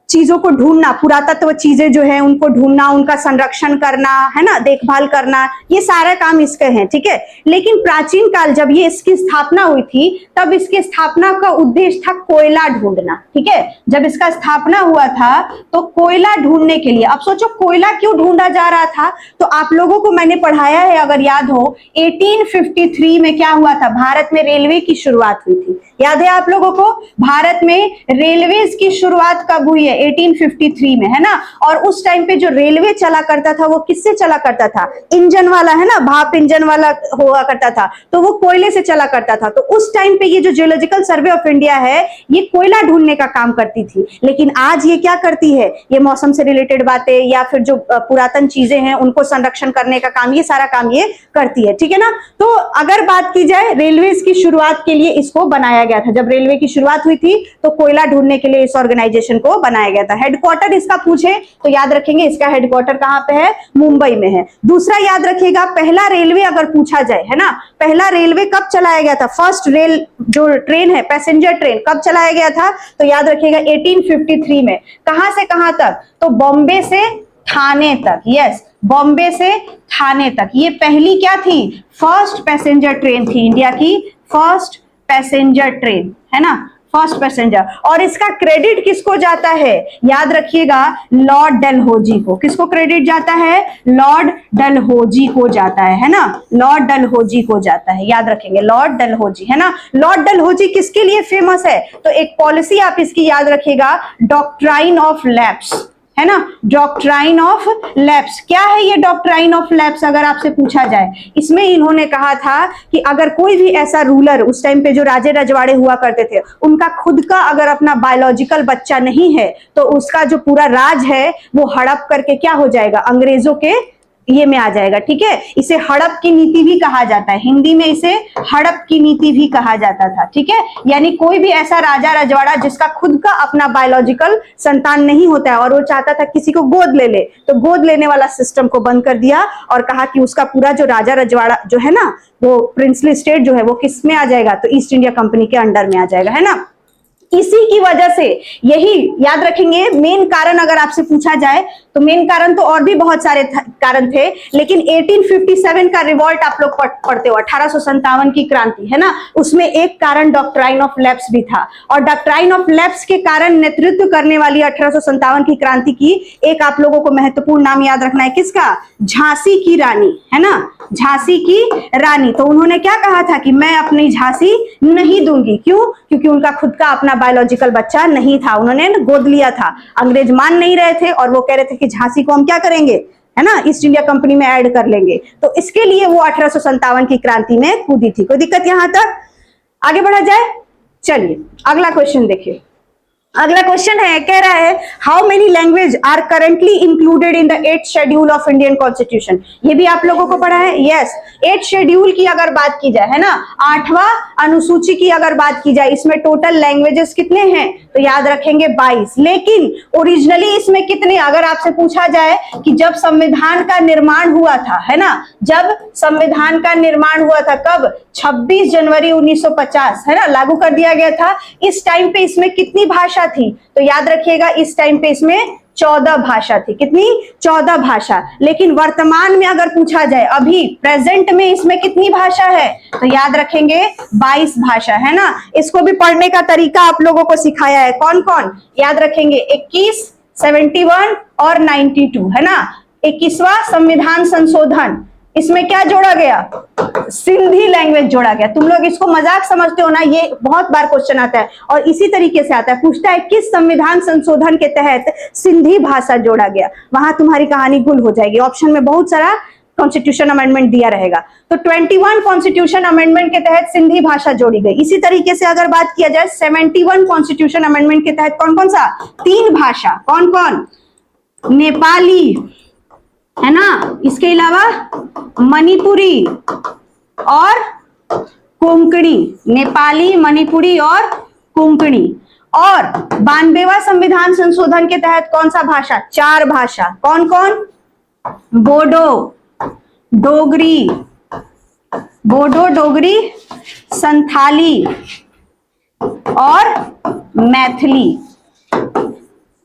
चीजों को ढूंढना, पुरातत्व चीजें जो है उनको ढूंढना, उनका संरक्षण करना, है ना, देखभाल करना, ये सारा काम इसके हैं, ठीक है। लेकिन प्राचीन काल जब ये इसकी स्थापना हुई थी तब इसकी स्थापना का उद्देश्य था कोयला ढूंढना, ठीक है। जब इसका स्थापना हुआ था तो कोयला ढूंढने के लिए, अब सोचो कोयला क्यों ढूंढा जा रहा था, तो आप लोगों को मैंने पढ़ाया है अगर याद हो, 1853 में क्या हुआ था, भारत में रेलवे की शुरुआत हुई थी। याद है आप लोगों को, भारत में रेलवेज की शुरुआत कब हुई है, 1853 में, है ना। और उस टाइम पे जो रेलवे चला करता था वो किससे चला करता था, इंजन वाला, है ना, भाप इंजन वाला हुआ करता था, तो वो कोयले से चला करता था। तो उस टाइम पे ये जो जियोलॉजिकल सर्वे ऑफ इंडिया है ये कोयला ढूंढने का काम करती थी। लेकिन आज ये क्या करती है, ये मौसम से रिलेटेड बातें या फिर जो पुरातन चीजें हैं उनको संरक्षण करने का काम, ये सारा काम ये करती है, ठीक है ना। तो अगर बात की जाए रेलवे की शुरुआत के लिए इसको बनाया गया था, जब रेलवे की शुरुआत हुई थी तो कोयला ढूंढने के लिए इस ऑर्गेनाइजेशन को बनाया गया था। हेडक्वार्टर इसका पूछे तो याद रखेंगे इसका हेडक्वार्टर कहां पे है, मुंबई में है। दूसरा याद रखिएगा, पहला रेलवे अगर पूछा जाए, है ना, पहला रेलवे कब चलाया गया था, फर्स्ट रेल जो ट्रेन है पैसेंजर ट्रेन कब चलाया गया था, तो याद रखिएगा 1853 में। कहां से कहां तक, तो बॉम्बे से थाने तक, यस, बॉम्बे से थाने तक। ये पहली क्या थी, फर्स्ट पैसेंजर ट्रेन थी, इंडिया की फर्स्ट पैसेंजर ट्रेन, है ना, फर्स्ट पैसेंजर। और इसका क्रेडिट किसको जाता है, याद रखिएगा लॉर्ड डलहौजी को। किसको क्रेडिट जाता है, लॉर्ड डलहौजी को जाता है ना, लॉर्ड डलहौजी को जाता है, याद रखेंगे लॉर्ड डलहौजी, है ना। लॉर्ड डलहौजी किसके लिए फेमस है, तो एक पॉलिसी आप इसकी याद रखिएगा, डॉक्ट्राइन ऑफ लैप्स, है ना, डॉक्ट्राइन ऑफ लैप्स। क्या है ये डॉक्ट्राइन ऑफ लैप्स, अगर आपसे पूछा जाए, इसमें इन्होंने कहा था कि अगर कोई भी ऐसा रूलर, उस टाइम पे जो राजे रजवाड़े हुआ करते थे, उनका खुद का अगर अपना बायोलॉजिकल बच्चा नहीं है तो उसका जो पूरा राज है वो हड़प करके क्या हो जाएगा, अंग्रेजों के ये में आ जाएगा, ठीक है। इसे हड़प की नीति भी कहा जाता है, हिंदी में इसे हड़प की नीति भी कहा जाता था, ठीक है। यानी कोई भी ऐसा राजा रजवाड़ा जिसका खुद का अपना बायोलॉजिकल संतान नहीं होता है और वो चाहता था किसी को गोद ले ले, तो गोद लेने वाला सिस्टम को बंद कर दिया और कहा कि उसका पूरा जो राजा रजवाड़ा जो है ना, वो प्रिंसली स्टेट जो है वो किस में आ जाएगा, तो ईस्ट इंडिया कंपनी के अंडर में आ जाएगा, है ना। इसी की वजह से, यही याद रखेंगे मेन कारण अगर आपसे पूछा जाए तो मेन कारण तो और भी बहुत सारे कारण थे, लेकिन 1857 का रिवॉल्ट आप लोग पढ़ते हो, 1857 की क्रांति, है ना, उसमें एक कारण डॉक्ट्राइन ऑफ लैप्स भी था। और डॉक्ट्राइन ऑफ लैप्स के कारण नेतृत्व करने वाली 1857 की क्रांति की एक आप लोगों को महत्वपूर्ण नाम याद रखना है, किसका, झांसी की रानी, है ना, झांसी की रानी। तो उन्होंने क्या कहा था कि मैं अपनी झांसी नहीं दूंगी, क्यों, क्योंकि उनका खुद का अपना बायोलॉजिकल बच्चा नहीं था, उन्होंने गोद लिया था, अंग्रेज मान नहीं रहे थे और वो कह रहे थे कि झांसी को हम क्या करेंगे, है ना, ईस्ट इंडिया कंपनी में ऐड कर लेंगे। तो इसके लिए वो 1857 की क्रांति में कूदी थी। कोई दिक्कत यहां तक, आगे बढ़ा जाए, चलिए अगला क्वेश्चन देखिए। अगला क्वेश्चन है, कह रहा है how many language are currently included in the 8th schedule of Indian constitution. ये भी आप लोगों को पढ़ा है, यस। 8th शेड्यूल की अगर बात की जाए, है ना, 8वां अनुसूची की अगर बात की जाए, इसमें टोटल लैंग्वेजेस कितने हैं, तो याद रखेंगे 22। लेकिन ओरिजिनली इसमें कितने, अगर आपसे पूछा जाए कि जब संविधान का निर्माण हुआ था, है ना, जब संविधान का निर्माण हुआ था कब, 26 जनवरी 1950, है ना, लागू कर दिया गया था। इस टाइम पे इसमें कितनी भाषा थी, तो याद रखिएगा इस टाइम पे इसमें 14 भाषा थी। कितनी, 14 भाषा। लेकिन वर्तमान में अगर पूछा जाए, अभी प्रेजेंट में इसमें कितनी भाषा है, तो याद रखेंगे 22 भाषा, है ना। इसको भी पढ़ने का तरीका आप लोगों को सिखाया है, कौन कौन, याद रखेंगे 21, 71 और 92, है ना। 21वां संविधान संशोधन, इसमें क्या जोड़ा गया, सिंधी लैंग्वेज जोड़ा गया। तुम लोग इसको मजाक समझते हो ना, ये बहुत बार क्वेश्चन आता है और इसी तरीके से आता है, पूछता है किस संविधान संशोधन के तहत सिंधी भाषा जोड़ा गया, वहां तुम्हारी कहानी गुल हो जाएगी। ऑप्शन में बहुत सारा कॉन्स्टिट्यूशन अमेंडमेंट दिया रहेगा, तो 21 कॉन्स्टिट्यूशन अमेंडमेंट के तहत सिंधी भाषा जोड़ी गई। इसी तरीके से अगर बात किया जाए 71 कॉन्स्टिट्यूशन अमेंडमेंट के तहत कौन कौन सा, 3 भाषा, कौन कौन, नेपाली, है ना, इसके अलावा मणिपुरी और कोंकणी, नेपाली, मणिपुरी और कोंकणी। और 92वां संविधान संशोधन के तहत कौन सा भाषा, 4 भाषा, कौन कौन, बोडो, डोगरी, बोडो, डोगरी, संथाली और मैथिली।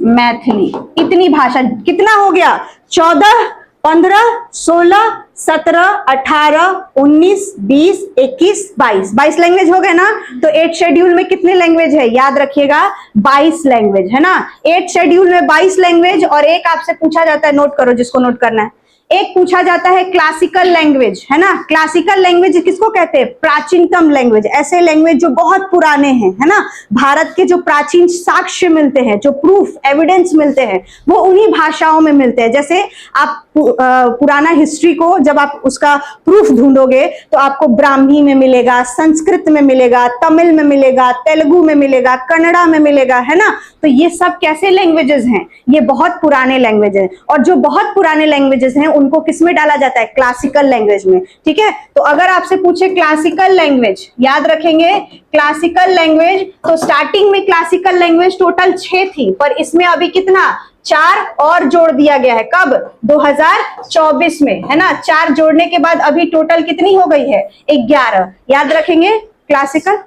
मैथिली। इतनी भाषा, कितना हो गया? 14, 15, 16, 17, 18, 19, 20, 21, 22 लैंग्वेज हो गए ना। तो 8 शेड्यूल में कितने लैंग्वेज है? याद रखिएगा 22 लैंग्वेज है ना। 8 शेड्यूल में 22 लैंग्वेज। और एक आपसे पूछा जाता है, नोट करो जिसको नोट करना है, एक पूछा जाता है क्लासिकल लैंग्वेज, है ना। क्लासिकल लैंग्वेज किसको कहते हैं? प्राचीनतम लैंग्वेज, ऐसे लैंग्वेज जो बहुत पुराने हैं, है ना। भारत के जो प्राचीन साक्ष्य मिलते हैं, जो प्रूफ एविडेंस मिलते हैं, वो उन्हीं भाषाओं में मिलते हैं। जैसे आप पुराना हिस्ट्री को जब आप उसका प्रूफ ढूंढोगे तो आपको ब्राह्मी में मिलेगा, संस्कृत में मिलेगा, तमिल में मिलेगा, तेलुगु में मिलेगा, कन्नड़ा में मिलेगा, है ना। तो ये सब कैसे लैंग्वेजेस हैं? ये बहुत पुराने लैंग्वेज हैं। और जो बहुत पुराने लैंग्वेजेस हैं उनको किस में डाला जाता है? क्लासिकल लैंग्वेज में, ठीक है। तो अगर आपसे पूछे क्लासिकल लैंग्वेज, याद रखेंगे क्लासिकल लैंग्वेज, तो स्टार्टिंग में क्लासिकल लैंग्वेज टोटल 6 थी, पर इसमें अभी कितना? 4 और जोड़ दिया गया है। कब? 2024 में, है ना। 4 जोड़ने के बाद अभी टोटल कितनी हो गई है? 11। याद रखेंगे क्लासिकल,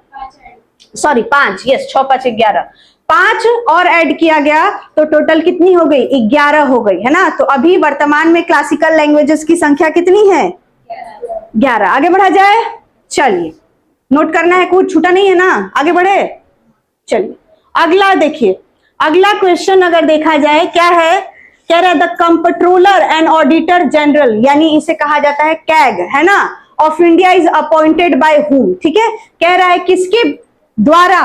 सॉरी 5, यस 6, 5, 11, 5 और ऐड किया गया तो टोटल कितनी हो गई? 11 हो गई, है ना। तो अभी वर्तमान में क्लासिकल लैंग्वेजेस की संख्या कितनी है? 11। आगे बढ़ा जाए, चलिए नोट करना है, कुछ छूटा नहीं है ना, आगे बढ़े। चलिए अगला देखिए, अगला क्वेश्चन अगर देखा जाए क्या है, कह रहा है the comptroller and auditor general, यानी इसे कहा जाता है कैग, है ना, of India is appointed by whom, ठीक है। कह रहा है किसके द्वारा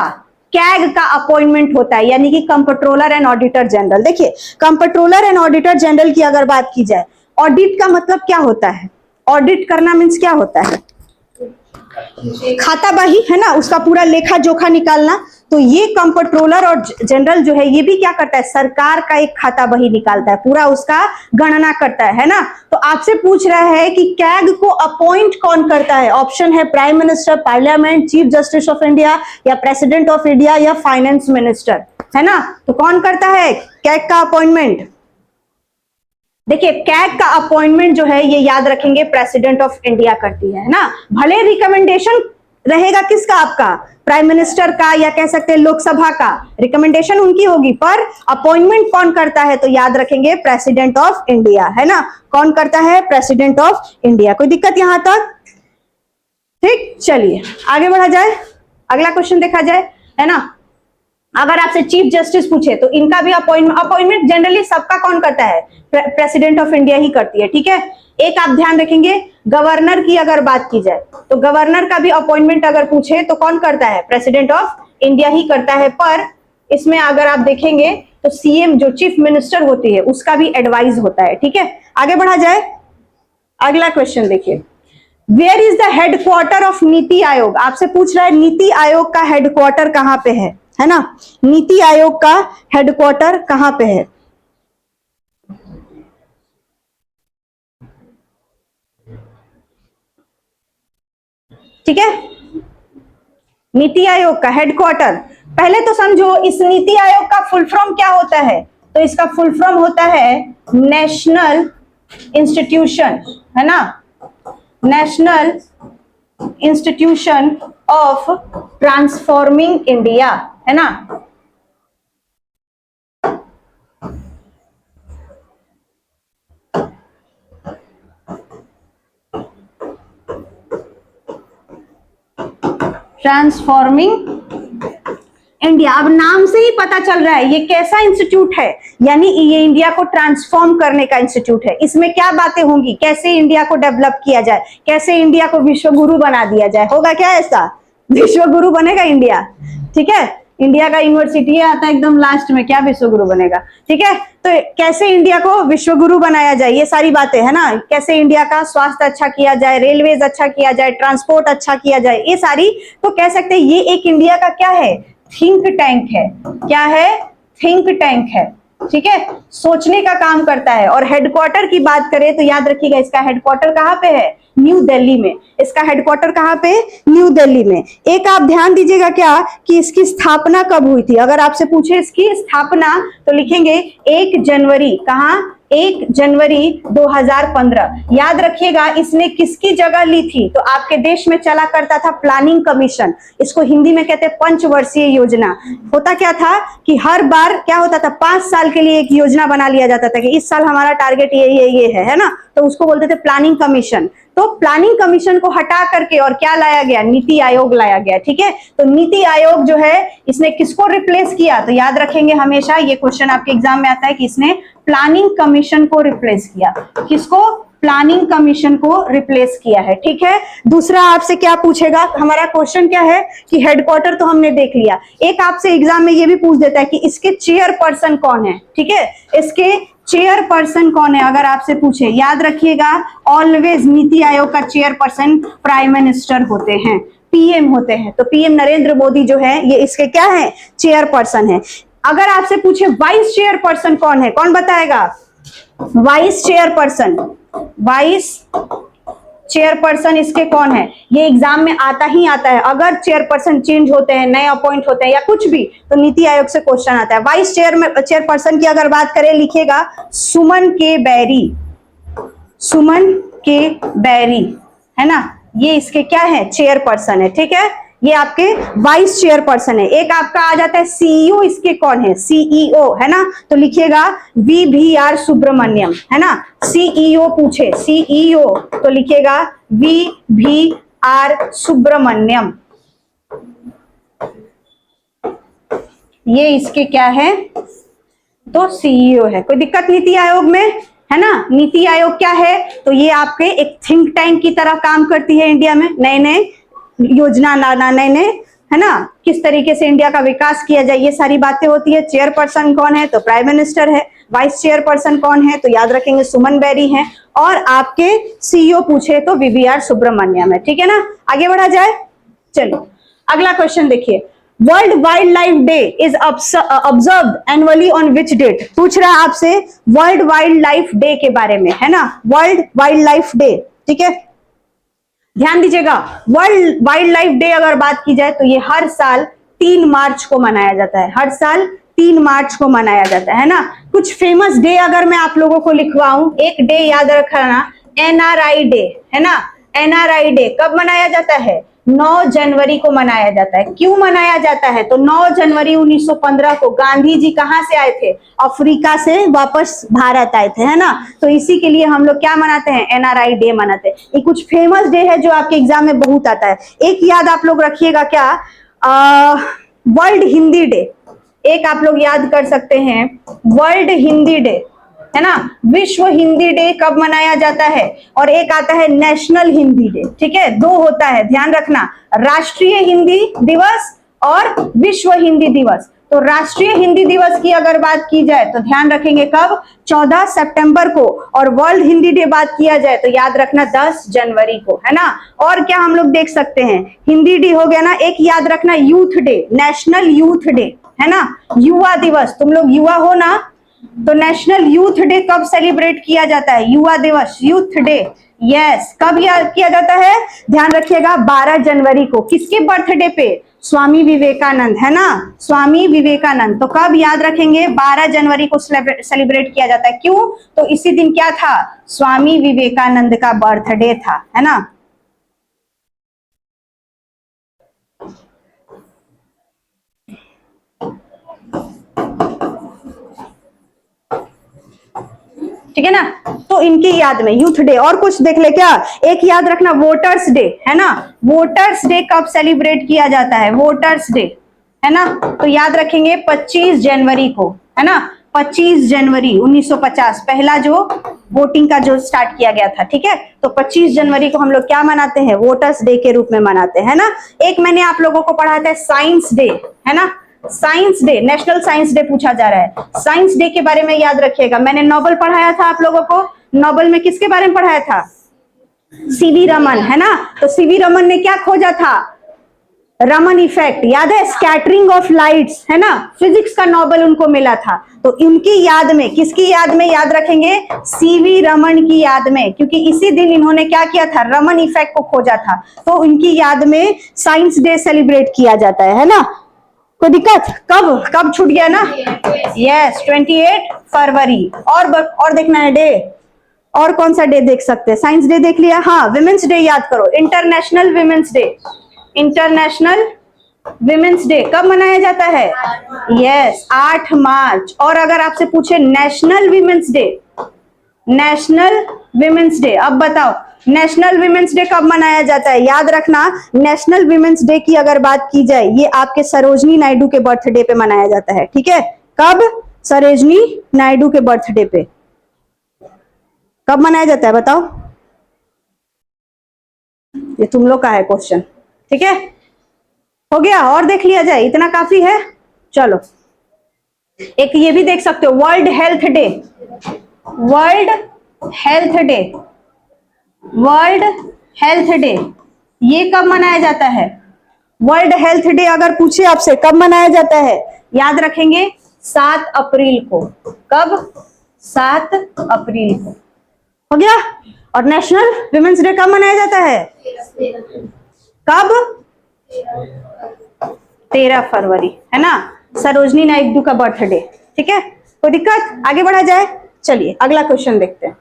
कैग का अपॉइंटमेंट होता है, यानी कि कंप्ट्रोलर एंड ऑडिटर जनरल। देखिए कंप्ट्रोलर एंड ऑडिटर जनरल की अगर बात की जाए, ऑडिट का मतलब क्या होता है? ऑडिट करना मीन्स क्या होता है? खाता बही, है ना, उसका पूरा लेखा जोखा निकालना। तो ये कंप्ट्रोलर और जनरल जो है ये भी क्या करता है? सरकार का एक खाता बही निकालता है, पूरा उसका गणना करता है ना। तो आपसे पूछ रहा है कि कैग को अपॉइंट कौन करता है? ऑप्शन है prime minister, parliament, chief justice of India, या प्रेसिडेंट ऑफ इंडिया, या फाइनेंस मिनिस्टर, है ना। तो कौन करता है कैग का अपॉइंटमेंट? देखिए कैग का अपॉइंटमेंट जो है ये याद रखेंगे प्रेसिडेंट ऑफ इंडिया करती है ना। भले रिकमेंडेशन रहेगा किसका? आपका प्राइम मिनिस्टर का, या कह सकते हैं लोकसभा का, रिकमेंडेशन उनकी होगी, पर अपॉइंटमेंट कौन करता है? तो याद रखेंगे प्रेसिडेंट ऑफ इंडिया, है ना। कौन करता है? President of India. कोई दिक्कत यहां तक? ठीक, चलिए आगे बढ़ा जाए, अगला क्वेश्चन देखा जाए, है ना। अगर आपसे चीफ जस्टिस पूछे तो इनका भी अपॉइंटमेंट जनरली सबका कौन करता है? प्रेसिडेंट ऑफ इंडिया ही करती है, ठीक है। एक आप ध्यान रखेंगे, गवर्नर की अगर बात की जाए तो गवर्नर का भी अपॉइंटमेंट अगर पूछे तो कौन करता है? प्रेसिडेंट ऑफ इंडिया ही करता है। पर इसमें अगर आप देखेंगे तो सीएम जो चीफ मिनिस्टर होती है उसका भी एडवाइस होता है, ठीक है। आगे बढ़ा जाए, अगला क्वेश्चन देखिए, where is the headquarter of NITI Aayog? आपसे पूछ रहा है नीति आयोग का हेडक्वार्टर कहां पे है ना। नीति आयोग का हेडक्वार्टर कहां पे है? ठीक है, नीति आयोग का हेडक्वार्टर। पहले तो समझो इस नीति आयोग का फुल फॉर्म क्या होता है? तो इसका फुल फॉर्म होता है नेशनल इंस्टीट्यूशन, है ना, national institution of transforming India, है ना। ट्रांसफॉर्मिंग इंडिया, अब नाम से ही पता चल रहा है ये कैसा इंस्टीट्यूट है, यानी ये इंडिया को ट्रांसफॉर्म करने का इंस्टीट्यूट है। इसमें क्या बातें होंगी? कैसे इंडिया को डेवलप किया जाए, कैसे इंडिया को विश्व गुरु बना दिया जाए। होगा क्या ऐसा? विश्व गुरु बनेगा इंडिया, ठीक है। इंडिया का यूनिवर्सिटी आता है एकदम लास्ट में, क्या विश्व गुरु बनेगा, ठीक है। तो कैसे इंडिया को विश्व गुरु बनाया जाए, ये सारी बातें, है ना। कैसे इंडिया का स्वास्थ्य अच्छा किया जाए, रेलवेज अच्छा किया जाए, ट्रांसपोर्ट अच्छा किया जाए, ये सारी, तो कह सकते हैं ये एक इंडिया का क्या है? थिंक टैंक है। क्या है? थिंक टैंक है, ठीक है, सोचने का काम करता है। और हेडक्वार्टर की बात करें तो याद रखिएगा इसका हेडक्वार्टर कहां पे है? न्यू दिल्ली में। इसका हेडक्वार्टर कहां पे? न्यू दिल्ली में। एक आप ध्यान दीजिएगा क्या कि इसकी स्थापना कब हुई थी? अगर आपसे पूछे इसकी स्थापना तो लिखेंगे 1 जनवरी, कहां? 1 जनवरी 2015। याद रखिएगा इसने किसकी जगह ली थी, तो आपके देश में चला करता था प्लानिंग कमीशन, इसको हिंदी में कहते हैं पंचवर्षीय योजना। होता क्या था कि हर बार क्या होता था, 5 साल के लिए एक योजना बना लिया जाता था कि इस साल हमारा टारगेट ये है ना, तो उसको बोलते थे प्लानिंग कमीशन। तो प्लानिंग कमीशन को हटा करके और क्या लाया गया, नीति आयोग लाया गया। ठीक है, तो नीति आयोग जो है इसने किसको रिप्लेस किया, तो याद रखेंगे हमेशा ये क्वेश्चन आपके एग्जाम में आता है कि इसने प्लानिंग कमीशन को रिप्लेस किया। किसको, प्लानिंग कमीशन को रिप्लेस किया है। ठीक है, दूसरा आपसे क्या पूछेगा, हमारा क्वेश्चन क्या है कि हेडक्वार्टर तो हमने देख लिया, एक आपसे एग्जाम में ये भी पूछ देता है कि इसके चेयरपर्सन कौन है। ठीक है, इसके चेयरपर्सन कौन है अगर आपसे पूछे, याद रखिएगा ऑलवेज नीति आयोग का चेयरपर्सन प्राइम मिनिस्टर होते हैं, पीएम होते हैं। तो पीएम नरेंद्र मोदी जो है ये इसके क्या है, चेयरपर्सन है। अगर आपसे पूछे वाइस चेयरपर्सन कौन है, कौन बताएगा, वाइस चेयरपर्सन, वाइस चेयरपर्सन इसके कौन है, ये एग्जाम में आता ही आता है। अगर चेयरपर्सन चेंज होते हैं, नए अपॉइंट होते हैं या कुछ भी, तो नीति आयोग से क्वेश्चन आता है। वाइस चेयरपर्सन की अगर बात करें, लिखिएगा सुमन के बैरी, सुमन के बैरी है ना, ये इसके क्या है, चेयरपर्सन है। ठीक है, ये आपके वाइस चेयरपर्सन है। एक आपका आ जाता है सीईओ, इसके कौन है, सीईओ है ना, तो लिखिएगा VVR सुब्रमण्यम है ना। सीईओ पूछे, सीईओ तो लिखिएगा VVR सुब्रमण्यम, ये इसके क्या है, तो सीईओ है। कोई दिक्कत नीति आयोग में है ना। नीति आयोग क्या है, तो ये आपके एक थिंक टैंक की तरह काम करती है इंडिया में, नए नए योजना लाना, नए नए है ना, किस तरीके से इंडिया का विकास किया जाए, ये सारी बातें होती है। चेयरपर्सन कौन है, तो प्राइम मिनिस्टर है। वाइस चेयरपर्सन कौन है, तो याद रखेंगे सुमन बेरी है। और आपके सीईओ पूछे तो VVR सुब्रमण्यम है। ठीक है ना, आगे बढ़ा जाए। चलो अगला क्वेश्चन देखिए, World Wildlife Day is observed annually on which date. पूछ रहा है आपसे वर्ल्ड वाइल्ड लाइफ डे के बारे में है ना, वर्ल्ड वाइल्ड लाइफ डे। ठीक है, ध्यान दीजिएगा, वर्ल्ड वाइल्ड लाइफ डे अगर बात की जाए तो ये हर साल 3 मार्च को मनाया जाता है, हर साल 3 मार्च को मनाया जाता है ना। कुछ फेमस डे अगर मैं आप लोगों को लिखवाऊं, एक डे याद रखना, NRI डे है ना। NRI डे कब मनाया जाता है, 9 जनवरी को मनाया जाता है। क्यों मनाया जाता है, तो 9 जनवरी 1915 को गांधी जी कहां से आए थे, अफ्रीका से वापस भारत आए थे है ना, तो इसी के लिए हम लोग क्या मनाते हैं, NRI डे मनाते हैं। ये कुछ फेमस डे है जो आपके एग्जाम में बहुत आता है। एक याद आप लोग रखिएगा क्या, वर्ल्ड हिंदी डे, एक आप लोग याद कर सकते हैं वर्ल्ड हिंदी डे है ना। विश्व हिंदी डे कब मनाया जाता है, और एक आता है नेशनल हिंदी डे। ठीक है, 2 होता है, ध्यान रखना, राष्ट्रीय हिंदी दिवस और विश्व हिंदी दिवस। तो राष्ट्रीय हिंदी दिवस की अगर बात की जाए तो ध्यान रखेंगे कब, 14 सितंबर को, और वर्ल्ड हिंदी डे बात किया जाए तो याद रखना 10 जनवरी को है ना। और क्या हम लोग देख सकते हैं, हिंदी डे हो गया ना, एक याद रखना youth day, national youth day है ना, युवा दिवस, तुम लोग युवा हो ना, तो नेशनल यूथ डे कब सेलिब्रेट किया जाता है, युवा दिवस, यूथ डे, यस, कब याद किया जाता है, ध्यान रखिएगा 12 जनवरी को। किसके बर्थडे पे, स्वामी विवेकानंद है ना, स्वामी विवेकानंद। तो कब याद रखेंगे, 12 जनवरी को सेलिब्रेट किया जाता है। क्यों, तो इसी दिन क्या था, स्वामी विवेकानंद का बर्थडे था है ना। ठीक है ना, तो इनकी याद में यूथ डे। और कुछ देख ले क्या, एक याद रखना वोटर्स डे है ना। वोटर्स डे कब सेलिब्रेट किया जाता है, वोटर्स डे है ना, तो याद रखेंगे 25 जनवरी को है ना, 25 जनवरी 1950 पहला जो वोटिंग का जो स्टार्ट किया गया था। ठीक है, तो 25 जनवरी को हम लोग क्या मनाते हैं, वोटर्स डे के रूप में मनाते हैं ना। एक मैंने आप लोगों को पढ़ाया था साइंस डे है ना, science day, national science day पूछा जा रहा है। साइंस डे के बारे में याद रखिएगा, मैंने नोबेल पढ़ाया था आप लोगों को, नोबेल में किसके बारे में पढ़ाया था, सीवी रमन है ना। तो सीवी रमन ने क्या खोजा था, रमन इफेक्ट, याद है, स्कैटरिंग ऑफ लाइट्स है ना, फिजिक्स का नोबेल उनको मिला था। तो इनकी याद में, किसकी याद में याद रखेंगे, सीवी रमन की याद में, क्योंकि इसी दिन इन्होंने क्या किया था, रमन इफेक्ट को खोजा था। तो इनकी याद में साइंस डे सेलिब्रेट किया जाता है ना। कोई दिक्कत, कब कब छूट गया ना, यस 28 फरवरी। और देखना है डे, और कौन सा डे देख सकते हैं? साइंस डे देख लिया, हाँ विमेंस डे याद करो, international women's day. International women's day कब मनाया जाता है? यस 8 मार्च। और अगर आपसे पूछे national women's day, national women's day, अब बताओ नेशनल विमेंस डे कब मनाया जाता है? याद रखना, नेशनल विमेंस डे की अगर बात की जाए, ये आपके सरोजनी नायडू के बर्थडे पे मनाया जाता है, ठीक है? कब? सरोजनी नायडू के बर्थडे पे कब मनाया जाता है बताओ? ये तुम लोग का है क्वेश्चन, ठीक है? हो गया, और देख लिया जाए, इतना काफी है। चलो एक ये भी देख सकते हो, world health day. World health day, world health day ये कब मनाया जाता है? वर्ल्ड हेल्थ डे अगर पूछे आपसे कब मनाया जाता है, याद रखेंगे 7 अप्रैल को। कब? 7 अप्रैल को। हो गया। और नेशनल विमेंस डे कब मनाया जाता है? कब? 13 फरवरी, है ना? सरोजनी नायडू का बर्थडे, ठीक है? कोई दिक्कत? आगे बढ़ा जाए, चलिए अगला क्वेश्चन देखते हैं।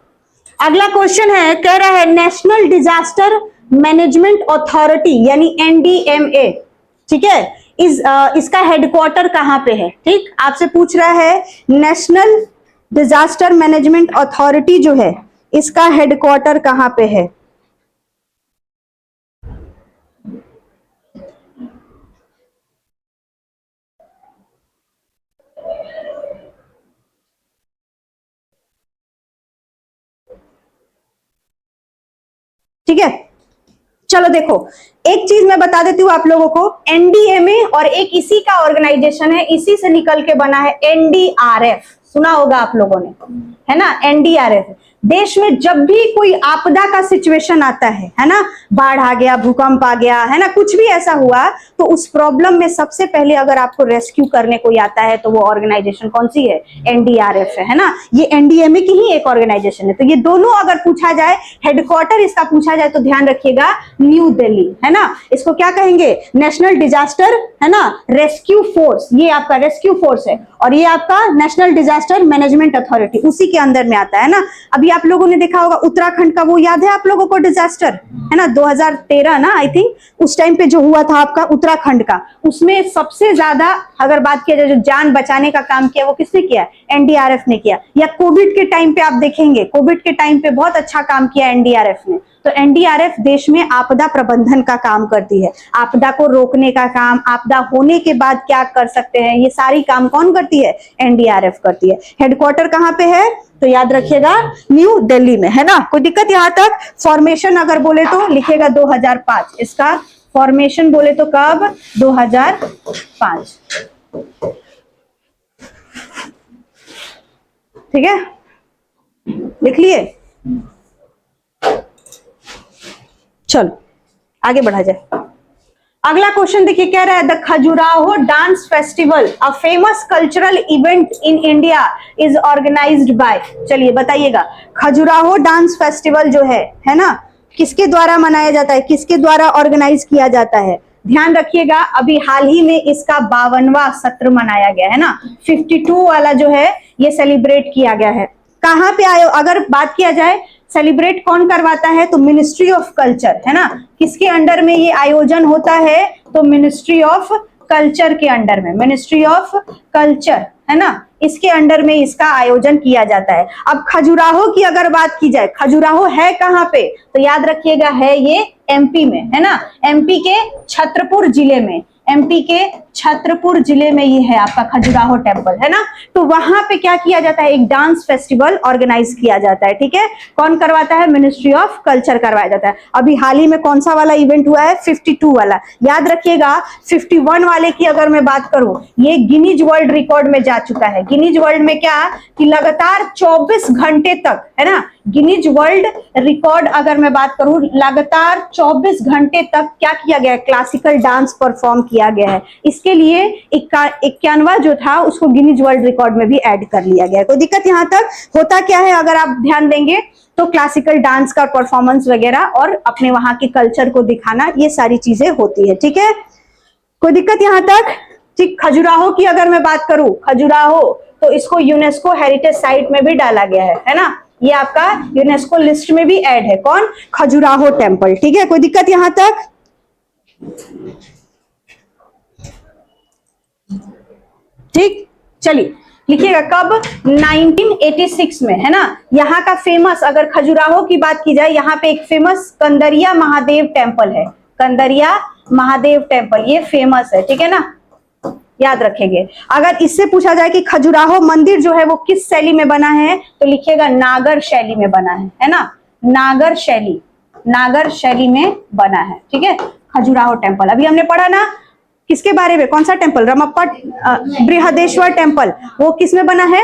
अगला क्वेश्चन है, कह रहा है नेशनल डिजास्टर मैनेजमेंट अथॉरिटी यानी एनडीएमए, ठीक है? इसका हेडक्वार्टर कहां पे है? ठीक, आपसे पूछ रहा है नेशनल डिजास्टर मैनेजमेंट अथॉरिटी जो है इसका हेडक्वार्टर कहां पे है? ठीक है, चलो देखो एक चीज मैं बता देती हूं आप लोगों को, एनडीएमए और एक इसी का ऑर्गेनाइजेशन है, इसी से निकल के बना है एनडीआरएफ। सुना होगा आप लोगों ने, है ना? एनडीआरएफ देश में जब भी कोई आपदा का सिचुएशन आता है ना, बाढ़ आ गया, भूकंप आ गया, है ना, कुछ भी ऐसा हुआ, तो उस प्रॉब्लम में सबसे पहले अगर आपको रेस्क्यू करने कोई आता है तो वो ऑर्गेनाइजेशन कौन सी है? एनडीआरएफ है ना? ये एनडीएमए की ही एक ऑर्गेनाइजेशन है। तो ये दोनों अगर पूछा जाए, हेडक्वार्टर इसका पूछा जाए तो ध्यान रखिएगा न्यू दिल्ली, है ना? इसको क्या कहेंगे? नेशनल डिजास्टर, है ना, रेस्क्यू फोर्स, ये आपका रेस्क्यू फोर्स है, और ये आपका नेशनल डिजास्टर मैनेजमेंट अथॉरिटी उसी के अंदर में आता है ना। अभी आप लोगों ने देखा होगा उत्तराखंड का, वो याद है आप लोगों को डिजास्टर, है ना? 2013 ना, आई थिंक उस टाइम पे जो हुआ था आपका उत्तराखंड का, उसमें सबसे ज्यादा अगर बात किया जाए जो जान बचाने का काम किया वो किसने किया? एनडीआरएफ ने किया। या कोविड के टाइम पे आप देखेंगे, कोविड के टाइम पे बहुत अच्छा काम किया एनडीआरएफ ने। तो एनडीआरएफ देश में आपदा प्रबंधन का काम करती है, आपदा को रोकने का काम, आपदा होने के बाद क्या कर सकते हैं, ये सारी काम कौन करती है? एनडीआरएफ करती है। हेडक्वार्टर कहां पे है? तो याद रखिएगा न्यू दिल्ली में, है ना? कोई दिक्कत यहां तक? फॉर्मेशन अगर बोले तो लिखेगा 2005, इसका फॉर्मेशन बोले तो कब? 2005, ठीक है? लिख लिए? चलो आगे बढ़ा जाए। अगला क्वेश्चन देखिए, कह रहा है the Khajuraho dance festival a famous cultural event in India is organised by. चलिए बताइएगा, खजुराहो डांस फेस्टिवल जो है ना, किसके द्वारा मनाया जाता है, किसके द्वारा ऑर्गेनाइज किया जाता है? ध्यान रखिएगा अभी हाल ही में इसका 52वां सत्र मनाया गया है ना, 52 वाला जो है ये सेलिब्रेट किया गया है। कहां पे आयो अगर बात किया जाए, सेलिब्रेट कौन करवाता है? तो मिनिस्ट्री ऑफ कल्चर, है ना? किसके अंडर में ये आयोजन होता है? तो मिनिस्ट्री ऑफ कल्चर के अंडर में, मिनिस्ट्री ऑफ कल्चर, है ना, इसके अंडर में इसका आयोजन किया जाता है। अब खजुराहो की अगर बात की जाए, खजुराहो है कहां पे? तो याद रखिएगा है ये एमपी में, है ना? एमपी के छतरपुर जिले में, एमपी के छतरपुर जिले में ये है आपका खजुराहो टेम्पल, है ना? तो वहां पे क्या किया जाता है? एक डांस फेस्टिवल ऑर्गेनाइज किया जाता है, ठीक है? कौन करवाता है? मिनिस्ट्री ऑफ कल्चर करवाया जाता है। अभी हाल ही में कौन सा वाला इवेंट हुआ है? 52 वाला। याद रखिएगा 51 वाले की अगर मैं बात करूं, ये गिनीज वर्ल्ड रिकॉर्ड में जा चुका है। गिनीज वर्ल्ड में क्या कि लगातार 24 घंटे तक, है ना, गिनीज वर्ल्ड रिकॉर्ड अगर मैं बात करूं, लगातार 24 घंटे तक क्या किया गया है? क्लासिकल डांस परफॉर्म किया गया है। इसके लिए 51वां जो था उसको गिनीज वर्ल्ड रिकॉर्ड में भी ऐड कर लिया गया है। कोई दिक्कत यहां तक? होता क्या है अगर आप ध्यान देंगे तो क्लासिकल डांस का परफॉर्मेंस वगैरह और अपने वहां के कल्चर को दिखाना, ये सारी चीजें होती है, ठीक है? कोई दिक्कत यहां तक? ठीक, खजुराहो की अगर मैं बात करूं, खजुराहो तो इसको यूनेस्को हेरिटेज साइट में भी डाला गया है ना। ये आपका यूनेस्को लिस्ट में भी ऐड है। कौन? खजुराहो टेम्पल। ठीक है, कोई दिक्कत यहां तक? ठीक, चलिए लिखिएगा कब? 1986 में, है ना। यहाँ का फेमस, अगर खजुराहो की बात की जाए, यहाँ पे एक फेमस कंदरिया महादेव टेम्पल है। कंदरिया महादेव टेम्पल ये फेमस है, ठीक है ना, याद रखेंगे। अगर इससे पूछा जाए कि खजुराहो मंदिर जो है वो किस शैली में बना है, तो लिखिएगा नागर शैली में बना है ना। नागर शैली, नागर शैली में बना है, ठीक है, खजुराहो टेम्पल। अभी हमने पढ़ा ना किसके बारे में, कौन सा टेम्पल? रमप्पा बृहदेश्वर टेम्पल, वो किसमें बना है?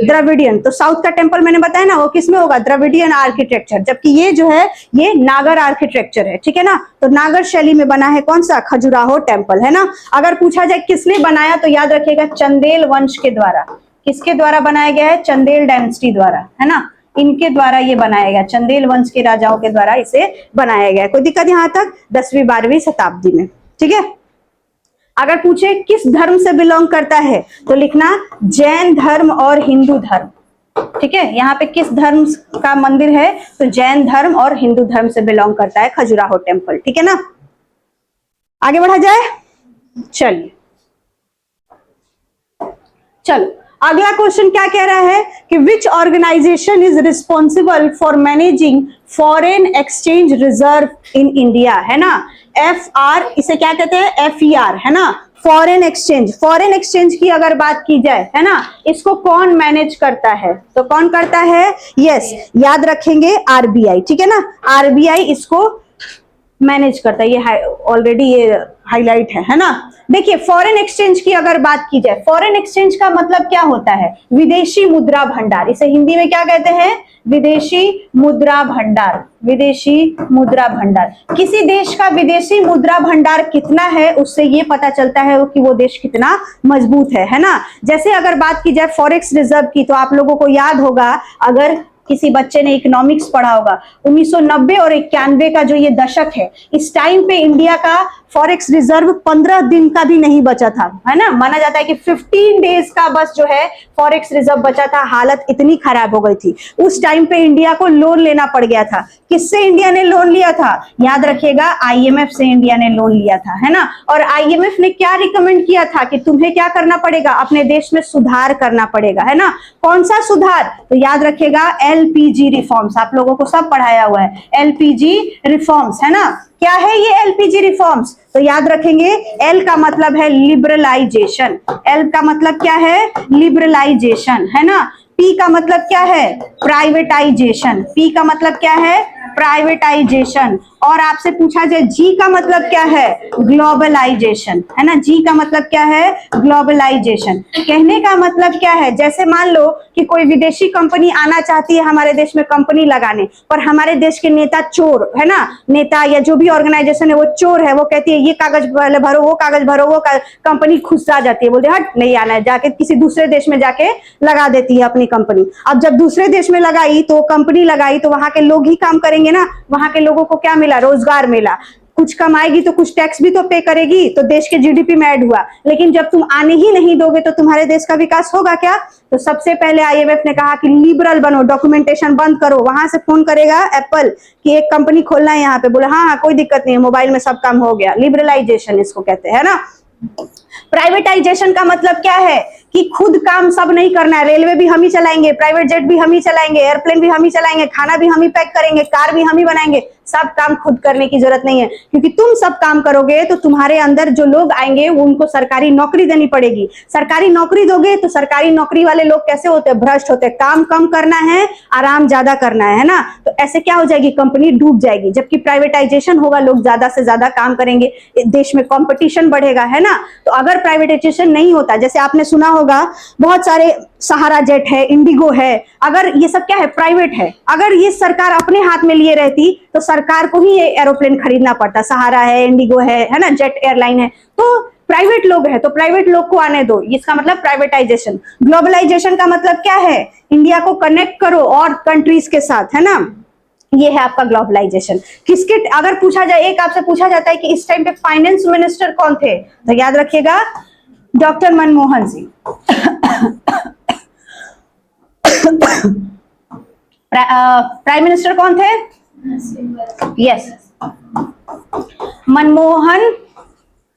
द्रविडियन। तो साउथ का टेम्पल मैंने बताया ना, वो किसमें होगा? द्रविडियन आर्किटेक्चर, जबकि ये जो है ये नागर आर्किटेक्चर है, ठीक है ना। तो नागर शैली में बना है कौन सा? खजुराहो टेम्पल, है ना। अगर पूछा जाए किसने बनाया, तो याद रखिएगा चंदेल वंश के द्वारा। किसके द्वारा बनाया गया है? चंदेल डायनेस्टी द्वारा, है ना, इनके द्वारा ये बनाया गया, चंदेल वंश के राजाओं के द्वारा इसे बनाया गया। कोई दिक्कत यहां तक? 10वीं-12वीं शताब्दी में, ठीक है। अगर पूछे किस धर्म से बिलोंग करता है, तो लिखना जैन धर्म और हिंदू धर्म, ठीक है। यहाँ पे किस धर्म का मंदिर है, तो जैन धर्म और हिंदू धर्म से बिलोंग करता है खजुराहो टेम्पल, ठीक है ना। आगे बढ़ा जाए, चलिए चलो अगला क्वेश्चन क्या कह रहा है कि which organisation is responsible for managing foreign exchange reserve in India, है ना। FR, इसे क्या कहते हैं? FER, है ना, फॉरेन एक्सचेंज। फॉरेन एक्सचेंज की अगर बात की जाए, है ना, इसको कौन मैनेज करता है? तो कौन करता है? यस, याद रखेंगे RBI, ठीक है ना। RBI इसको मैनेज करता है। ये ऑलरेडी ये हाईलाइट है ना। देखिए फॉरेन एक्सचेंज की अगर बात की जाए, फॉरेन एक्सचेंज का मतलब क्या होता है? विदेशी मुद्रा भंडार। इसे हिंदी में क्या कहते हैं? विदेशी मुद्रा भंडार। विदेशी मुद्रा भंडार, किसी देश का विदेशी मुद्रा भंडार कितना है, उससे ये पता चलता है कि वो देश कितना मजबूत है ना। जैसे अगर बात की जाए फॉरेक्स रिजर्व की, तो आप लोगों को याद होगा, अगर किसी बच्चे ने इकोनॉमिक्स पढ़ा होगा, 1990 और 91 का जो ये दशक है, इस टाइम पे इंडिया का फॉरेक्स रिजर्व 15 दिन का भी नहीं बचा था, है ना। माना जाता है कि 15 डेज का बस जो है फॉरेक्स रिजर्व बचा था। हालत इतनी खराब हो गई थी उस टाइम पे, इंडिया को लोन लेना पड़ गया था। किससे इंडिया ने लोन लिया था? याद रखिएगा IMF से इंडिया ने लोन लिया था, है ना। और IMF ने क्या रिकमेंड किया था कि तुम्हें क्या करना पड़ेगा? अपने देश में सुधार करना पड़ेगा, है ना। कौन सा सुधार? तो याद रखिएगा LPG रिफॉर्म्स। आप लोगों को सब पढ़ाया हुआ है, LPG रिफॉर्म्स, है ना। क्या है ये LPG रिफॉर्म्स? तो याद रखेंगे L का मतलब है लिबरलाइजेशन। L का मतलब क्या है? लिबरलाइजेशन, है ना। P का मतलब क्या है? प्राइवेटाइजेशन। P का मतलब क्या है? प्राइवेटाइजेशन। और आपसे पूछा जाए G का मतलब क्या है? ग्लोबलाइजेशन, है ना। G का मतलब क्या है? ग्लोबलाइजेशन। कहने का मतलब क्या है? जैसे मान लो कि कोई विदेशी कंपनी आना चाहती है हमारे देश में कंपनी लगाने, पर हमारे देश के नेता चोर, है ना, नेता या जो भी ऑर्गेनाइजेशन है वो चोर है, वो कहती है ये कागज पहले भरो, वो कागज भरो, वो कंपनी खुश आ जाती है, बोलते हट नहीं आना है, जाके किसी दूसरे देश में जाके लगा देती है अपनी कंपनी। अब जब दूसरे देश में लगाई तो कंपनी लगाई, तो वहां के लोग ही काम करेंगे ना, वहां के लोगों को क्या मिला? रोजगार मिला। कुछ कमाएगी तो कुछ टैक्स भी तो पे करेगी, तो देश के GDP में ऐड हुआ। लेकिन जब तुम आने ही नहीं दोगे तो तुम्हारे देश का विकास होगा क्या? तो सबसे पहले IMF ने कहा कि लिबरल बनो, डॉक्यूमेंटेशन बंद करो। वहां से फोन करेगा एप्पल कि एक कंपनी खोलना है यहाँ पे, बोले हाँ हाँ कोई दिक्कत नहीं है, मोबाइल में सब काम हो गया। लिबरलाइजेशन इसको कहते हैं, है ना। प्राइवेटाइजेशन का मतलब क्या है कि खुद काम सब नहीं करना है। रेलवे भी हम ही चलाएंगे, प्राइवेट जेट भी हम ही चलाएंगे, एयरप्लेन भी हम ही चलाएंगे, खाना भी हम ही पैक करेंगे, कार भी हम ही बनाएंगे। सब काम खुद करने की जरूरत नहीं है, क्योंकि तुम सब काम करोगे तो तुम्हारे अंदर जो लोग आएंगे उनको सरकारी नौकरी देनी पड़ेगी। सरकारी नौकरी दोगे तो सरकारी नौकरी वाले लोग कैसे होते हैं? भ्रष्ट होते हैं। काम कम करना है, आराम ज्यादा करना है ना। तो ऐसे क्या हो जाएगी? कंपनी डूब जाएगी। जबकि प्राइवेटाइजेशन होगा, लोग ज्यादा से ज्यादा काम करेंगे, देश में कंपटीशन बढ़ेगा, है ना। तो अगर प्राइवेटाइजेशन नहीं होता, जैसे आपने सुना होगा बहुत सारे सहारा जेट है, इंडिगो है, अगर ये सब क्या है? प्राइवेट है। अगर ये सरकार अपने हाथ में लिए रहती तो सरकार को ही ये एरोप्लेन खरीदना पड़ता। सहारा है, इंडिगो है ना, जेट एयरलाइन है, तो प्राइवेट लोग है, तो प्राइवेट लोग को आने दो। इसका मतलब प्राइवेटाइजेशन। ग्लोबलाइजेशन का मतलब क्या है? इंडिया को कनेक्ट करो और कंट्रीज के साथ, है ना। ये है आपका ग्लोबलाइजेशन। किसके, अगर पूछा जाए, एक आपसे पूछा जाता है कि इस टाइम पे फाइनेंस मिनिस्टर कौन थे, तो याद रखिएगा doctor Manmohan Singh. Prime minister कौन थे? यस, मनमोहन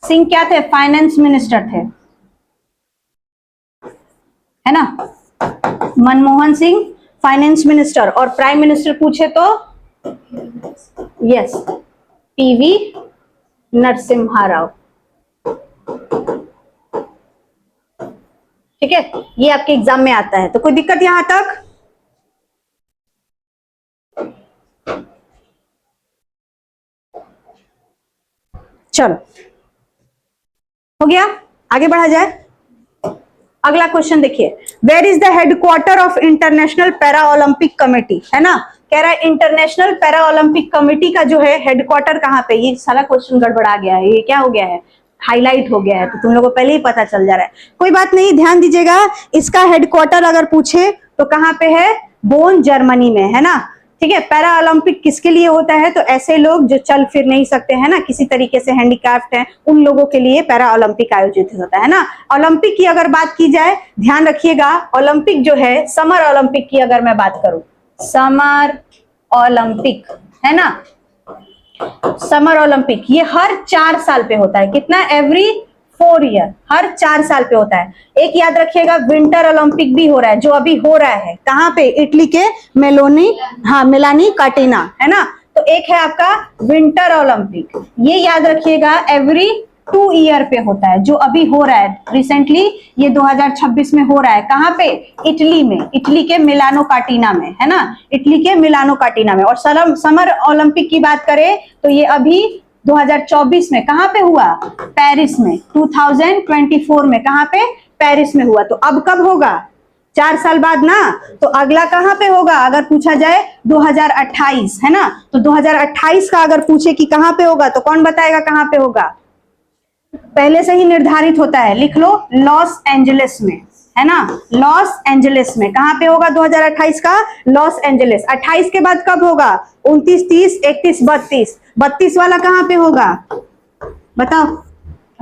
सिंह क्या थे? फाइनेंस मिनिस्टर थे, है ना? Manmohan Singh finance minister. और प्राइम मिनिस्टर पूछे तो यस, पीवी नरसिम्हा राव। ठीक है, ये आपके एग्जाम में आता है, तो कोई दिक्कत यहां तक? चलो, हो गया, आगे बढ़ा जाए। अगला क्वेश्चन देखिए, where is the headquarter of International Paralympic Committee, है ना? कह रहा है इंटरनेशनल पैरा ओलंपिक कमेटी का जो है हेडक्वार्टर कहाँ पे? ये सारा क्वेश्चन गड़बड़ा गया है, ये क्या हो गया है? हाईलाइट हो गया है, तो तुम लोगों को पहले ही पता चल जा रहा है। कोई बात नहीं, ध्यान दीजिएगा, इसका हेडक्वार्टर अगर पूछे तो कहाँ पे है? बोन, जर्मनी में, है ना? ठीक है, पैरा ओलंपिक किसके लिए होता है? तो ऐसे लोग जो चल फिर नहीं सकते हैं ना, किसी तरीके से हैंडीकैप्ड हैं, उन लोगों के लिए पैरा ओलंपिक आयोजित होता है ना। ओलंपिक की अगर बात की जाए, ध्यान रखिएगा, ओलंपिक जो है, समर ओलंपिक की अगर मैं बात करूं, समर ओलंपिक, है ना, समर ओलंपिक ये हर 4 साल पे होता है। कितना? एवरी 4 ईयर, हर 4 साल पे होता है। एक याद रखिएगा, विंटर ओलंपिक भी हो रहा है, जो अभी हो रहा है कहाँ पे? इटली के मिलानी काटिना, है ना? तो एक है आपका विंटर ओलंपिक, ये याद रखिएगा, एवरी 2 ईयर पे होता है, जो अभी हो रहा है रिसेंटली, ये 2026 में हो रहा है। कहाँ पे? इटली में, इटली के मिलानो काटिना में, है ना? इटली के मिलानो काटिना में। और समर ओलंपिक की बात करें तो ये अभी 2024 में कहां पे हुआ? पेरिस में। 2024 में कहां पे? पेरिस में हुआ। तो अब कब होगा? 4 साल बाद ना। तो अगला कहां पे होगा अगर पूछा जाए? 2028, है ना? तो 2028 का अगर पूछे कि कहां पे होगा, तो कौन बताएगा कहां पे होगा? पहले से ही निर्धारित होता है, लिख लो, लॉस एंजलिस में, है ना? लॉस एंजलिस में। कहां पे होगा 2028 का? Los Angeles. 28 के बाद कब होगा? 29, 30, 31, 32। 32 वाला कहां पे होगा? बताओ।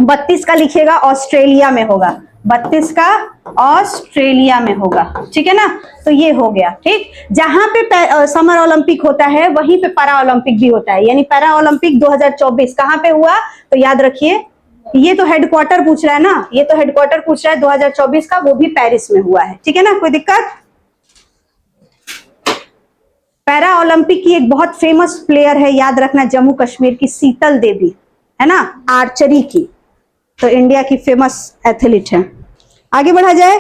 32 का लिखिएगा, ऑस्ट्रेलिया में होगा। 32 का ऑस्ट्रेलिया में होगा, ठीक है ना? तो ये हो गया, ठीक। जहां पे समर ओलंपिक होता है वहीं पे पैरा ओलंपिक भी होता है, यानी पैरा ओलंपिक 2024 कहां पे हुआ? तो याद रखिए, ये तो हेडक्वार्टर पूछ रहा है ना, ये तो हेडक्वार्टर पूछ रहा है 2024 का, वो भी पेरिस में हुआ है, ठीक है ना? कोई दिक्कत? पैरा ओलंपिक की एक बहुत फेमस प्लेयर है, याद रखना, जम्मू कश्मीर की शीतल देवी, है ना, आर्चरी की। तो इंडिया की फेमस एथलीट है। आगे बढ़ा जाए।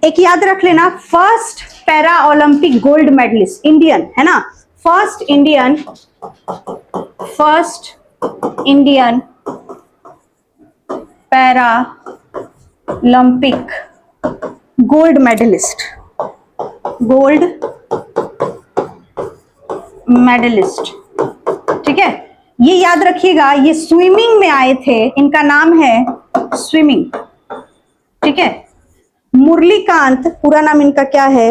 एक याद रख लेना, first Paralympic gold medalist Indian, है ना? First Indian Paralympic gold medalist, ठीक है? ये याद रखिएगा, ये स्विमिंग में आए थे, इनका नाम है स्विमिंग, ठीक है? मुरलीकांत, पूरा नाम इनका क्या है?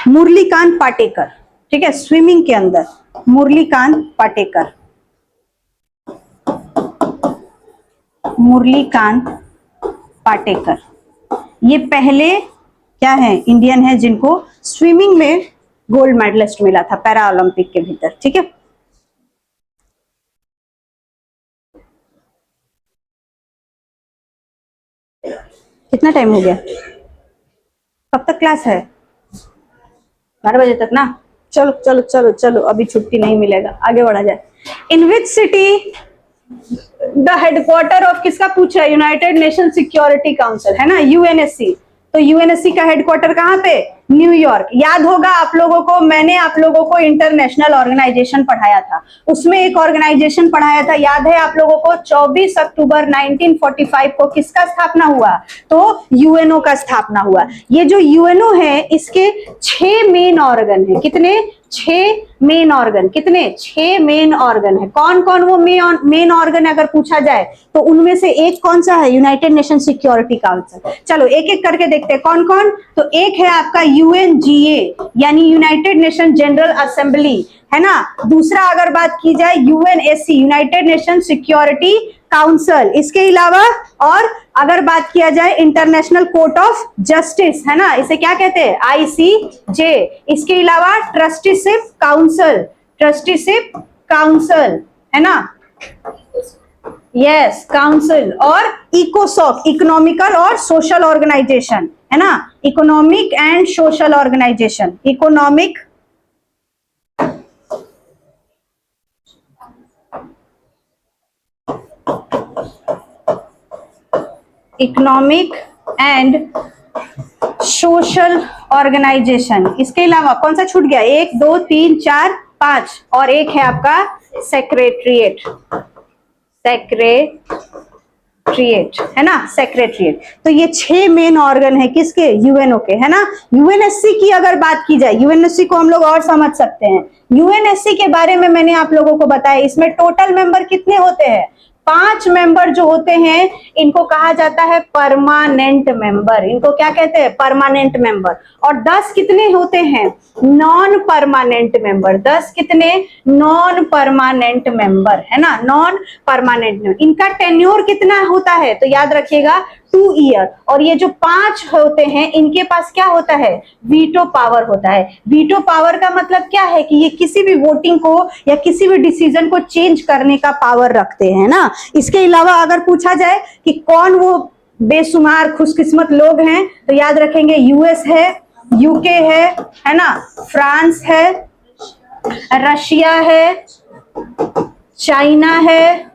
मुरलीकांत पाटेकर, ठीक है? स्विमिंग के अंदर मुरलीकांत पाटेकर, मुरलीकांत पाटेकर, ये पहले क्या है? इंडियन है जिनको स्विमिंग में गोल्ड मेडलिस्ट मिला था पैरा ओलंपिक के भीतर, ठीक है? कितना टाइम हो गया? कब तक क्लास है? 12 बजे तक ना। चलो चलो चलो चलो, अभी छुट्टी नहीं मिलेगा, आगे बढ़ा जाए। In which city the headquarter of, किसका पूछ रहा है? यूनाइटेड नेशन सिक्योरिटी काउंसिल, है ना, यूएनएससी। तो यूएनएससी का हेडक्वार्टर कहां पे? न्यूयॉर्क। याद होगा आप लोगों को, मैंने आप लोगों को इंटरनेशनल ऑर्गेनाइजेशन पढ़ाया था, उसमें एक ऑर्गेनाइजेशन पढ़ाया था, याद है आप लोगों को? 24 अक्टूबर 1945 को किसका स्थापना हुआ? तो यूएनओ का स्थापना हुआ। ये जो यूएनओ है, इसके 6 मेन ऑर्गन है। कितने? 6 मेन ऑर्गन, कितने? 6 मेन ऑर्गन है। कौन कौन वो मेन ऑर्गन अगर पूछा जाए तो उनमें से एक कौन सा है? United nation security council. चलो एक एक करके देखते हैं कौन कौन। तो एक है आपका यूएनजीए यानी यूनाइटेड नेशन जनरल असेंबली, है ना। दूसरा अगर बात की जाए UNSC United nation security council. इसके अलावा और अगर बात किया जाए इंटरनेशनल कोर्ट ऑफ जस्टिस, है ना, इसे क्या कहते हैं? आईसीजे। इसके अलावा ट्रस्टीशिप काउंसिल, है ना, यस काउंसिल। और इकोसॉक इकोनॉमिकल और सोशल ऑर्गेनाइजेशन, है ना, economic and social organisation, economic and social organisation. इसके अलावा कौन सा छूट गया? 1 2 3 4 5 और एक है आपका सेक्रेटरिएट, है ना, सेक्रेटरिएट। तो ये 6 मेन ऑर्गन है किसके? यूएनओ के, है ना। यूएनएससी की अगर बात की जाए, यूएनएससी को हम लोग और समझ सकते हैं। यूएनएससी के बारे में मैंने आप लोगों को बताया, इसमें टोटल मेंबर कितने होते हैं? 5 मेंबर जो होते हैं इनको कहा जाता है परमानेंट मेंबर। इनको क्या कहते हैं? Permanent member. और 10 कितने होते हैं? Non permanent member. 10 कितने? नॉन परमानेंट मेंबर, है ना, नॉन परमानेंट मेंबर। इनका टेन्योर कितना होता है? तो याद रखिएगा 2 ईयर। और ये जो 5 होते हैं इनके पास क्या होता है? वीटो पावर होता है। वीटो पावर का मतलब क्या है? कि ये किसी भी वोटिंग को या किसी भी डिसीजन को चेंज करने का पावर रखते हैं ना। इसके अलावा अगर पूछा जाए कि कौन वो बेशुमार खुशकिस्मत लोग हैं तो याद रखेंगे यूएस है, यूके है ना, फ्रांस है, रशिया है, चाइना है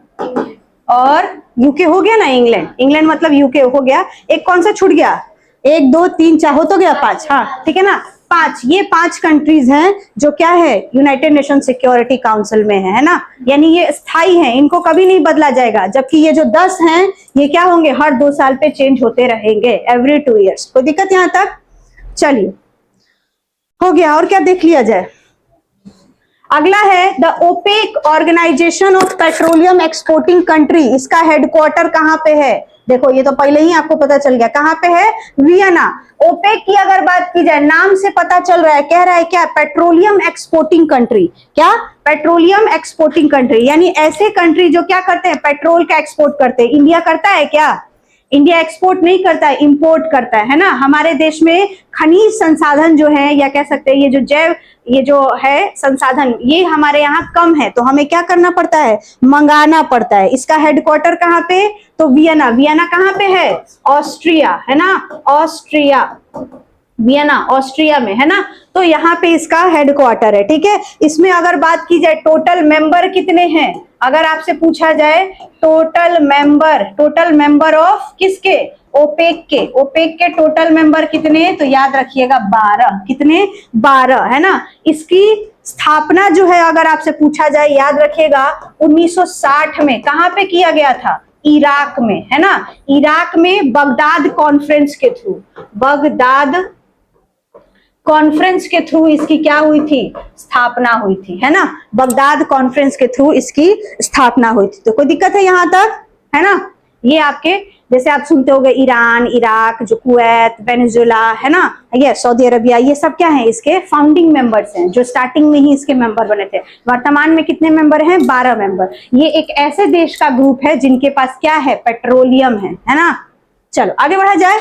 और यूके हो गया ना, इंग्लैंड मतलब यूके हो गया। एक कौन सा छूट गया? 1 2 3 4 हो तो गया 5, हाँ ठीक है ना, 5। ये 5 कंट्रीज हैं जो क्या है? यूनाइटेड नेशन सिक्योरिटी काउंसिल में है ना, यानी ये स्थायी हैं, इनको कभी नहीं बदला जाएगा। जबकि ये जो 10 हैं ये क्या होंगे? हर 2 साल पे चेंज होते रहेंगे, एवरी 2 ईयर्स। कोई दिक्कत यहां तक? चलिए हो गया। और क्या देख लिया जाए? अगला है the OPEC organisation of petroleum exporting country. इसका हेडक्वार्टर कहां पे है? देखो ये तो पहले ही आपको पता चल गया, कहां पे है? वियना। ओपेक की अगर बात की जाए, नाम से पता चल रहा है, कह रहा है क्या? Petroleum exporting country. क्या? पेट्रोलियम एक्सपोर्टिंग कंट्री, यानी ऐसे कंट्री जो क्या करते हैं? पेट्रोल का एक्सपोर्ट करते हैं। इंडिया करता है क्या? इंडिया एक्सपोर्ट नहीं करता है, इंपोर्ट करता है ना। हमारे देश में खनिज संसाधन जो है, या कह सकते हैं ये जो है संसाधन, ये हमारे यहाँ कम है, तो हमें क्या करना पड़ता है? मंगाना पड़ता है। इसका हेडक्वार्टर कहाँ पे? तो वियना। वियना कहाँ पे है? ऑस्ट्रिया, है ना, ऑस्ट्रिया, वियना ऑस्ट्रिया में, है ना। तो यहाँ पे इसका हेडक्वार्टर है, ठीक है। इसमें अगर बात की जाए टोटल मेंबर कितने हैं, अगर आपसे पूछा जाए टोटल मेंबर ऑफ किसके? ओपेक के टोटल मेंबर कितने? तो याद रखिएगा 12। कितने? 12, है ना। इसकी स्थापना जो है अगर आपसे पूछा जाए, याद रखिएगा 1960 में कहां पे किया गया था? इराक में, है ना, इराक में बगदाद कॉन्फ्रेंस के थ्रू, बगदाद कॉन्फ्रेंस के थ्रू इसकी क्या हुई थी? स्थापना हुई थी, है ना। बगदाद कॉन्फ्रेंस के थ्रू इसकी स्थापना हुई थी। तो कोई दिक्कत है यहां तक? है ना। ये आपके जैसे आप सुनते होंगे ईरान, इराक, जो कुवैत, वेनेजुला, है ना, ये सऊदी अरबिया, ये सब क्या है? इसके फाउंडिंग मेंबर्स हैं, जो स्टार्टिंग में ही इसके मेंबर बने थे। वर्तमान में कितने मेंबर हैं? 12 मेंबर। ये एक ऐसे देश का ग्रुप है जिनके पास क्या है? पेट्रोलियम है ना। चलो आगे बढ़ा जाए।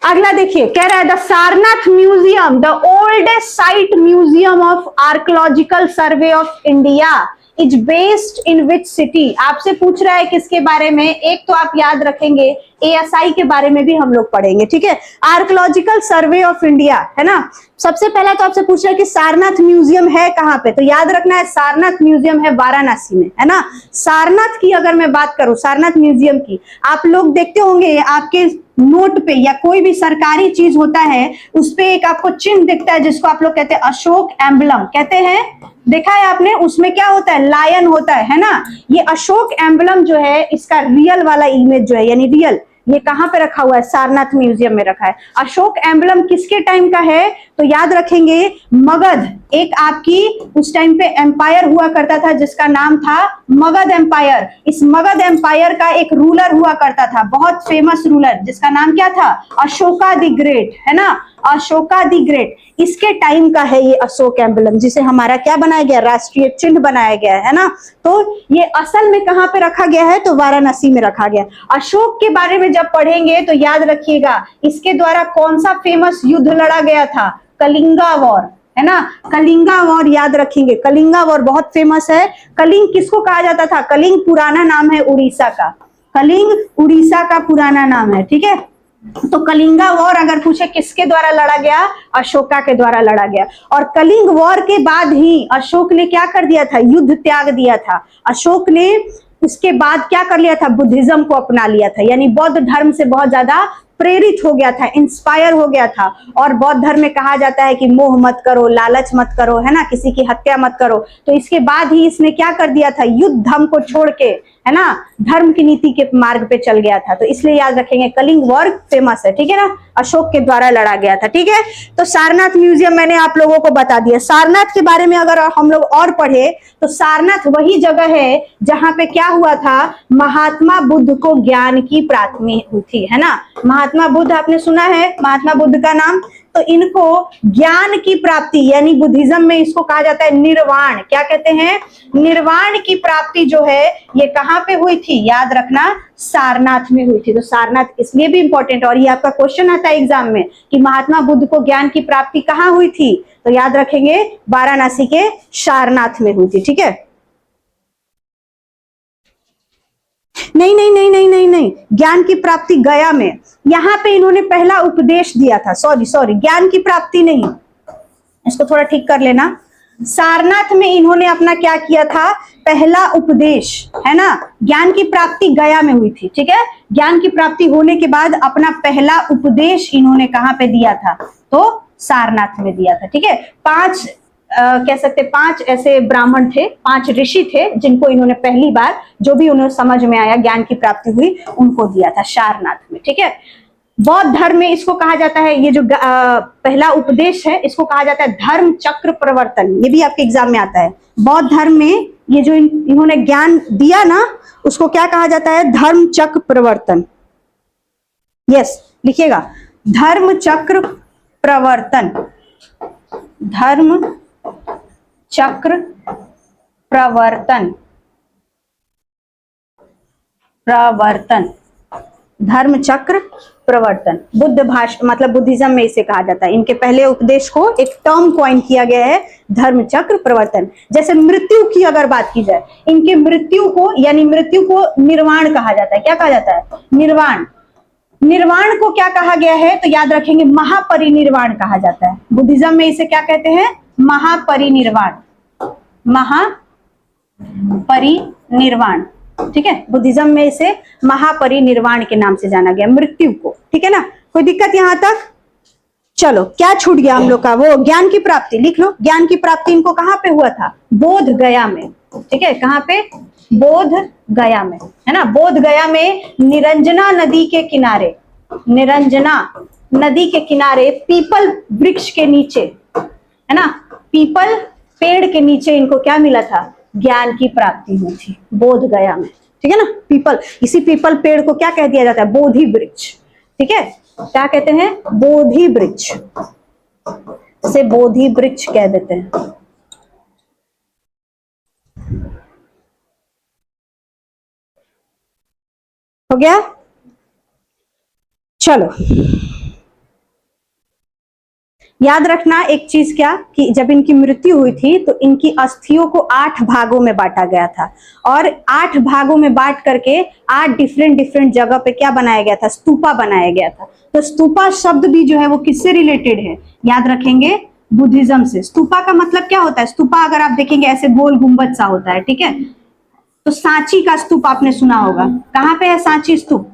अगला देखिए, कह रहा है the Sarnath museum, the oldest site museum of archaeological survey of India, is based in which city. आपसे पूछ रहा है किसके बारे में? एक तो आप याद रखेंगे एएसआई के बारे में भी हम लोग पढ़ेंगे, ठीक है। आर्कियोलॉजिकल सर्वे ऑफ इंडिया, है ना। सबसे पहला तो आपसे पूछ रहा है कि सारनाथ म्यूजियम है कहां पे? तो याद रखना है सारनाथ म्यूजियम है वाराणसी में, है ना। सारनाथ की अगर मैं बात करूं, सारनाथ म्यूजियम की, आप लोग देखते होंगे आपके नोट पे या कोई भी सरकारी चीज होता है उस पे एक आपको चिन्ह दिखता है जिसको आप लोग कहते हैं अशोक एम्बलम, कहते हैं, देखा है आपने? उसमें क्या होता है? लायन होता है ना। ये अशोक एम्बलम जो है इसका रियल वाला इमेज जो है, यानी रियल ये कहाँ पे रखा हुआ है? सारनाथ म्यूजियम में रखा है। अशोक एम्बलम किसके टाइम का है? तो याद रखेंगे मगध, एक आपकी उस टाइम पे एम्पायर हुआ करता था जिसका नाम था मगध एम्पायर। इस मगध एम्पायर का एक रूलर हुआ करता था, बहुत फेमस रूलर, जिसका नाम क्या था? अशोका द ग्रेट, है ना, अशोका द ग्रेट। इसके टाइम का है ये अशोक एम्बलम, जिसे हमारा क्या बनाया गया? राष्ट्रीय चिन्ह बनाया गया है ना। तो ये असल में कहां पे रखा गया है? तो वाराणसी में रखा गया। अशोक के बारे में जब पढ़ेंगे तो याद रखिएगा इसके द्वारा कौन सा फेमस युद्ध लड़ा गया था? कलिंगा वॉर, है ना, कलिंगा वॉर याद रखेंगे। कलिंगा वॉर बहुत फेमस है। कलिंग किसको कहा जाता था? कलिंग पुराना नाम है उड़ीसा का, कलिंग उड़ीसा का पुराना नाम है, ठीक है। तो कलिंगा वॉर अगर पूछे किसके द्वारा लड़ा गया? अशोका के द्वारा लड़ा गया। और कलिंग वॉर के बाद ही अशोक ने क्या कर दिया था? युद्ध त्याग दिया था। अशोक ने उसके बाद क्या कर लिया था? बुद्धिज्म को अपना लिया था, यानी बौद्ध धर्म से बहुत ज्यादा प्रेरित हो गया था, इंस्पायर हो गया था। और बौद्ध धर्म में कहा जाता है कि मोह मत करो, लालच मत करो, है ना, किसी की हत्या मत करो। तो इसके बाद ही इसने क्या कर दिया था? युद्ध धर्म को छोड़ के, है ना, धर्म की नीति के मार्ग पे चल गया था। तो इसलिए याद रखेंगे कलिंग वॉर फेमस है, ठीक है ना, अशोक के द्वारा लड़ा गया था, ठीक है। तो सारनाथ म्यूजियम मैंने आप लोगों को बता दिया। सारनाथ के बारे में अगर हम लोग और पढ़े तो सारनाथ वही जगह है जहां पे क्या हुआ था? महात्मा बुद्ध को ज्ञान की प्राप्ति हुई थी, है ना। महात्मा बुद्ध आपने सुना है, महात्मा बुद्ध का नाम। तो इनको ज्ञान की प्राप्ति, यानी बुद्धिज्म में इसको कहा जाता है निर्वाण। क्या कहते हैं? निर्वाण की प्राप्ति जो है ये कहां पे हुई थी? याद रखना, सारनाथ में हुई थी। तो सारनाथ इसलिए भी इंपॉर्टेंट, और ये आपका क्वेश्चन आता है एग्जाम में कि महात्मा बुद्ध को ज्ञान की प्राप्ति कहां हुई थी? तो याद रखेंगे वाराणसी के सारनाथ में हुई थी, ठीक है। नहीं नहीं नहीं नहीं नहीं नहीं, ज्ञान की प्राप्ति गया में, यहां पे इन्होंने पहला उपदेश दिया था। सॉरी, ज्ञान की प्राप्ति नहीं, इसको थोड़ा ठीक कर लेना। सारनाथ में इन्होंने अपना क्या किया था? पहला उपदेश, है ना। ज्ञान की प्राप्ति गया में हुई थी, ठीक है। ज्ञान की प्राप्ति होने के बाद अपना पहला उपदेश इन्होंने कहां पे दिया था? तो सारनाथ में दिया था, ठीक है। कह सकते 5 ऐसे ब्राह्मण थे, 5 ऋषि थे जिनको इन्होंने पहली बार जो भी उन्हें समझ में आया, ज्ञान की प्राप्ति हुई, उनको दिया था सारनाथ में, ठीक है। बौद्ध धर्म में इसको कहा जाता है, ये जो पहला उपदेश है इसको कहा जाता है धर्म चक्र प्रवर्तन। ये भी आपके एग्जाम में आता है। बौद्ध धर्म में ये जो इन्होंने ज्ञान दिया ना, उसको क्या कहा जाता है? धर्म चक्र प्रवर्तन। यस, लिखिएगा, धर्म चक्र प्रवर्तन, धर्म चक्र प्रवर्तन, धर्म चक्र प्रवर्तन। बुद्ध भाषा मतलब बुद्धिज्म में इसे कहा जाता है। इनके पहले उपदेश को एक टर्म कॉइन किया गया है, धर्म चक्र प्रवर्तन। जैसे मृत्यु की अगर बात की जाए, इनके मृत्यु को, यानी मृत्यु को निर्वाण कहा जाता है। क्या कहा जाता है? निर्वाण। निर्वाण को क्या कहा गया है? तो याद रखेंगे महापरिनिर्वाण कहा जाता है। बुद्धिज्म में इसे क्या कहते हैं? महापरिनिर्वाण, महापरिनिर्वाण, ठीक है। बुद्धिज्म में इसे महापरिनिर्वाण के नाम से जाना गया, मृत्यु को, ठीक है ना। कोई दिक्कत यहां तक? चलो, क्या छूट गया हम लोग का? वो ज्ञान की प्राप्ति, लिख लो। ज्ञान की प्राप्ति इनको कहां पे हुआ था? बोध गया में, ठीक है। कहां पे? बोध गया में, है ना। बोध गया में निरंजना नदी के किनारे, निरंजना नदी के किनारे पीपल वृक्ष के नीचे, है ना, पीपल पेड़ के नीचे इनको क्या मिला था? ज्ञान की प्राप्ति हुई थी, बोध गया में, ठीक है ना। पीपल, इसी पीपल पेड़ को क्या कह दिया जाता है? बोधि वृक्ष, ठीक है। क्या कहते हैं? बोधि वृक्ष, से बोधि वृक्ष कह देते हैं। हो गया? चलो, याद रखना एक चीज, क्या कि जब इनकी मृत्यु हुई थी तो इनकी अस्थियों को 8 भागों में बांटा गया था, और 8 भागों में बांट करके 8 डिफरेंट जगह पे क्या बनाया गया था? स्तूपा बनाया गया था। तो स्तूपा शब्द भी जो है वो किससे रिलेटेड है? याद रखेंगे, बुद्धिज्म से। स्तूपा का मतलब क्या होता है? स्तूपा अगर आप देखेंगे ऐसे गोल गुंबद सा होता है, ठीक है। तो सांची का स्तूप आपने सुना होगा। कहां पे है सांची स्तूप?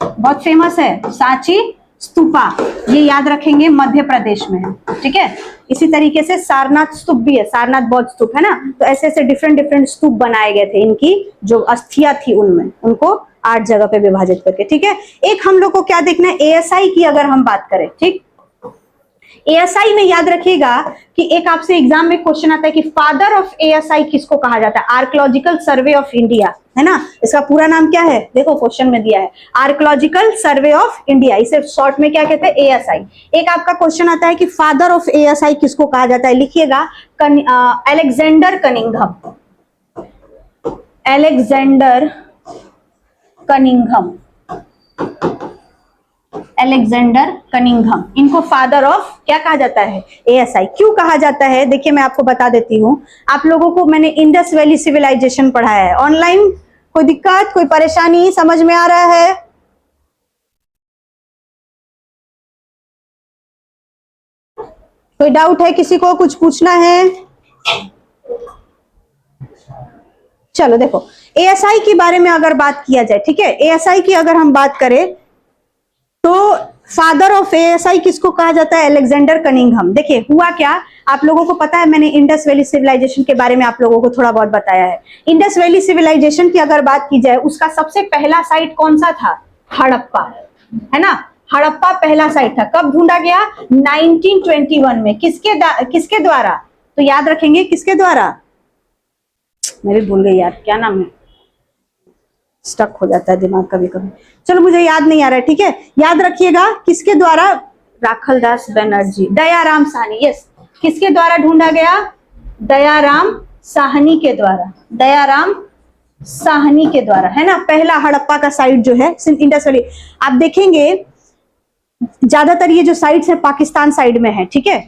बहुत फेमस है सांची स्तूपा, ये याद रखेंगे, मध्य प्रदेश में है, ठीक है। इसी तरीके से सारनाथ स्तूप भी है, सारनाथ बौद्ध स्तूप है ना। तो ऐसे ऐसे डिफरेंट डिफरेंट स्तूप बनाए गए थे, इनकी जो अस्थियां थी उनमें, उनको 8 जगह पे विभाजित करके, ठीक है। एक हम लोग को क्या देखना है, एएसआई की अगर हम बात करें, ठीक, एएसआई में याद रखिएगा कि एक आपसे एग्जाम में क्वेश्चन आता है कि फादर ऑफ एएसआई किसको कहा जाता है, आर्कियोलॉजिकल सर्वे ऑफ इंडिया, है ना। इसका पूरा नाम क्या है, देखो क्वेश्चन में दिया है, आर्कियोलॉजिकल सर्वे ऑफ इंडिया, इसे शॉर्ट में क्या कहते हैं, एएसआई। एक आपका क्वेश्चन आता है कि फादर ऑफ एएसआई किसको कहा जाता है, लिखिएगा Alexander Cunningham, Alexander Cunningham, Alexander Cunningham, इनको फादर ऑफ क्या कहा जाता है, एएसआई। क्यों कहा जाता है, देखिए मैं आपको बता देती हूँ। आप लोगों को मैंने इंडस वैली सिविलाइजेशन पढ़ाया है ऑनलाइन, कोई दिक्कत, कोई परेशानी, समझ में आ रहा है? कोई डाउट है किसी को, कुछ पूछना है? चलो देखो, एएसआई के बारे में अगर बात किया जाए, ठीक है, एएसआई की अगर हम बात करें तो फादर ऑफ एएसआई किसको कहा जाता है, अलेक्जेंडर कनिंघम। देखिए हुआ क्या, आप लोगों को पता है, मैंने इंडस वैली सिविलाइजेशन के बारे में आप लोगों को थोड़ा बहुत बताया है। इंडस वैली सिविलाइजेशन की अगर बात की जाए, उसका सबसे पहला साइट कौन सा था, हड़प्पा, है ना। हड़प्पा पहला साइट था, कब ढूंढा गया, 1921 में। किसके द्वारा, तो याद रखेंगे किसके द्वारा, मैं भी भूल गई यार, क्या नाम है, स्टक हो जाता है दिमाग कभी कभी, चलो मुझे याद नहीं आ रहा है, ठीक है। याद रखिएगा किसके द्वारा, राखलदास बनर्जी, दयाराम साहनी, यस, किसके द्वारा ढूंढा गया, दयाराम साहनी के द्वारा, दयाराम साहनी के द्वारा, है ना। पहला हड़प्पा का साइट जो है इंडस वैली, आप देखेंगे ज्यादातर ये जो साइट्स है पाकिस्तान साइड में है, ठीक है।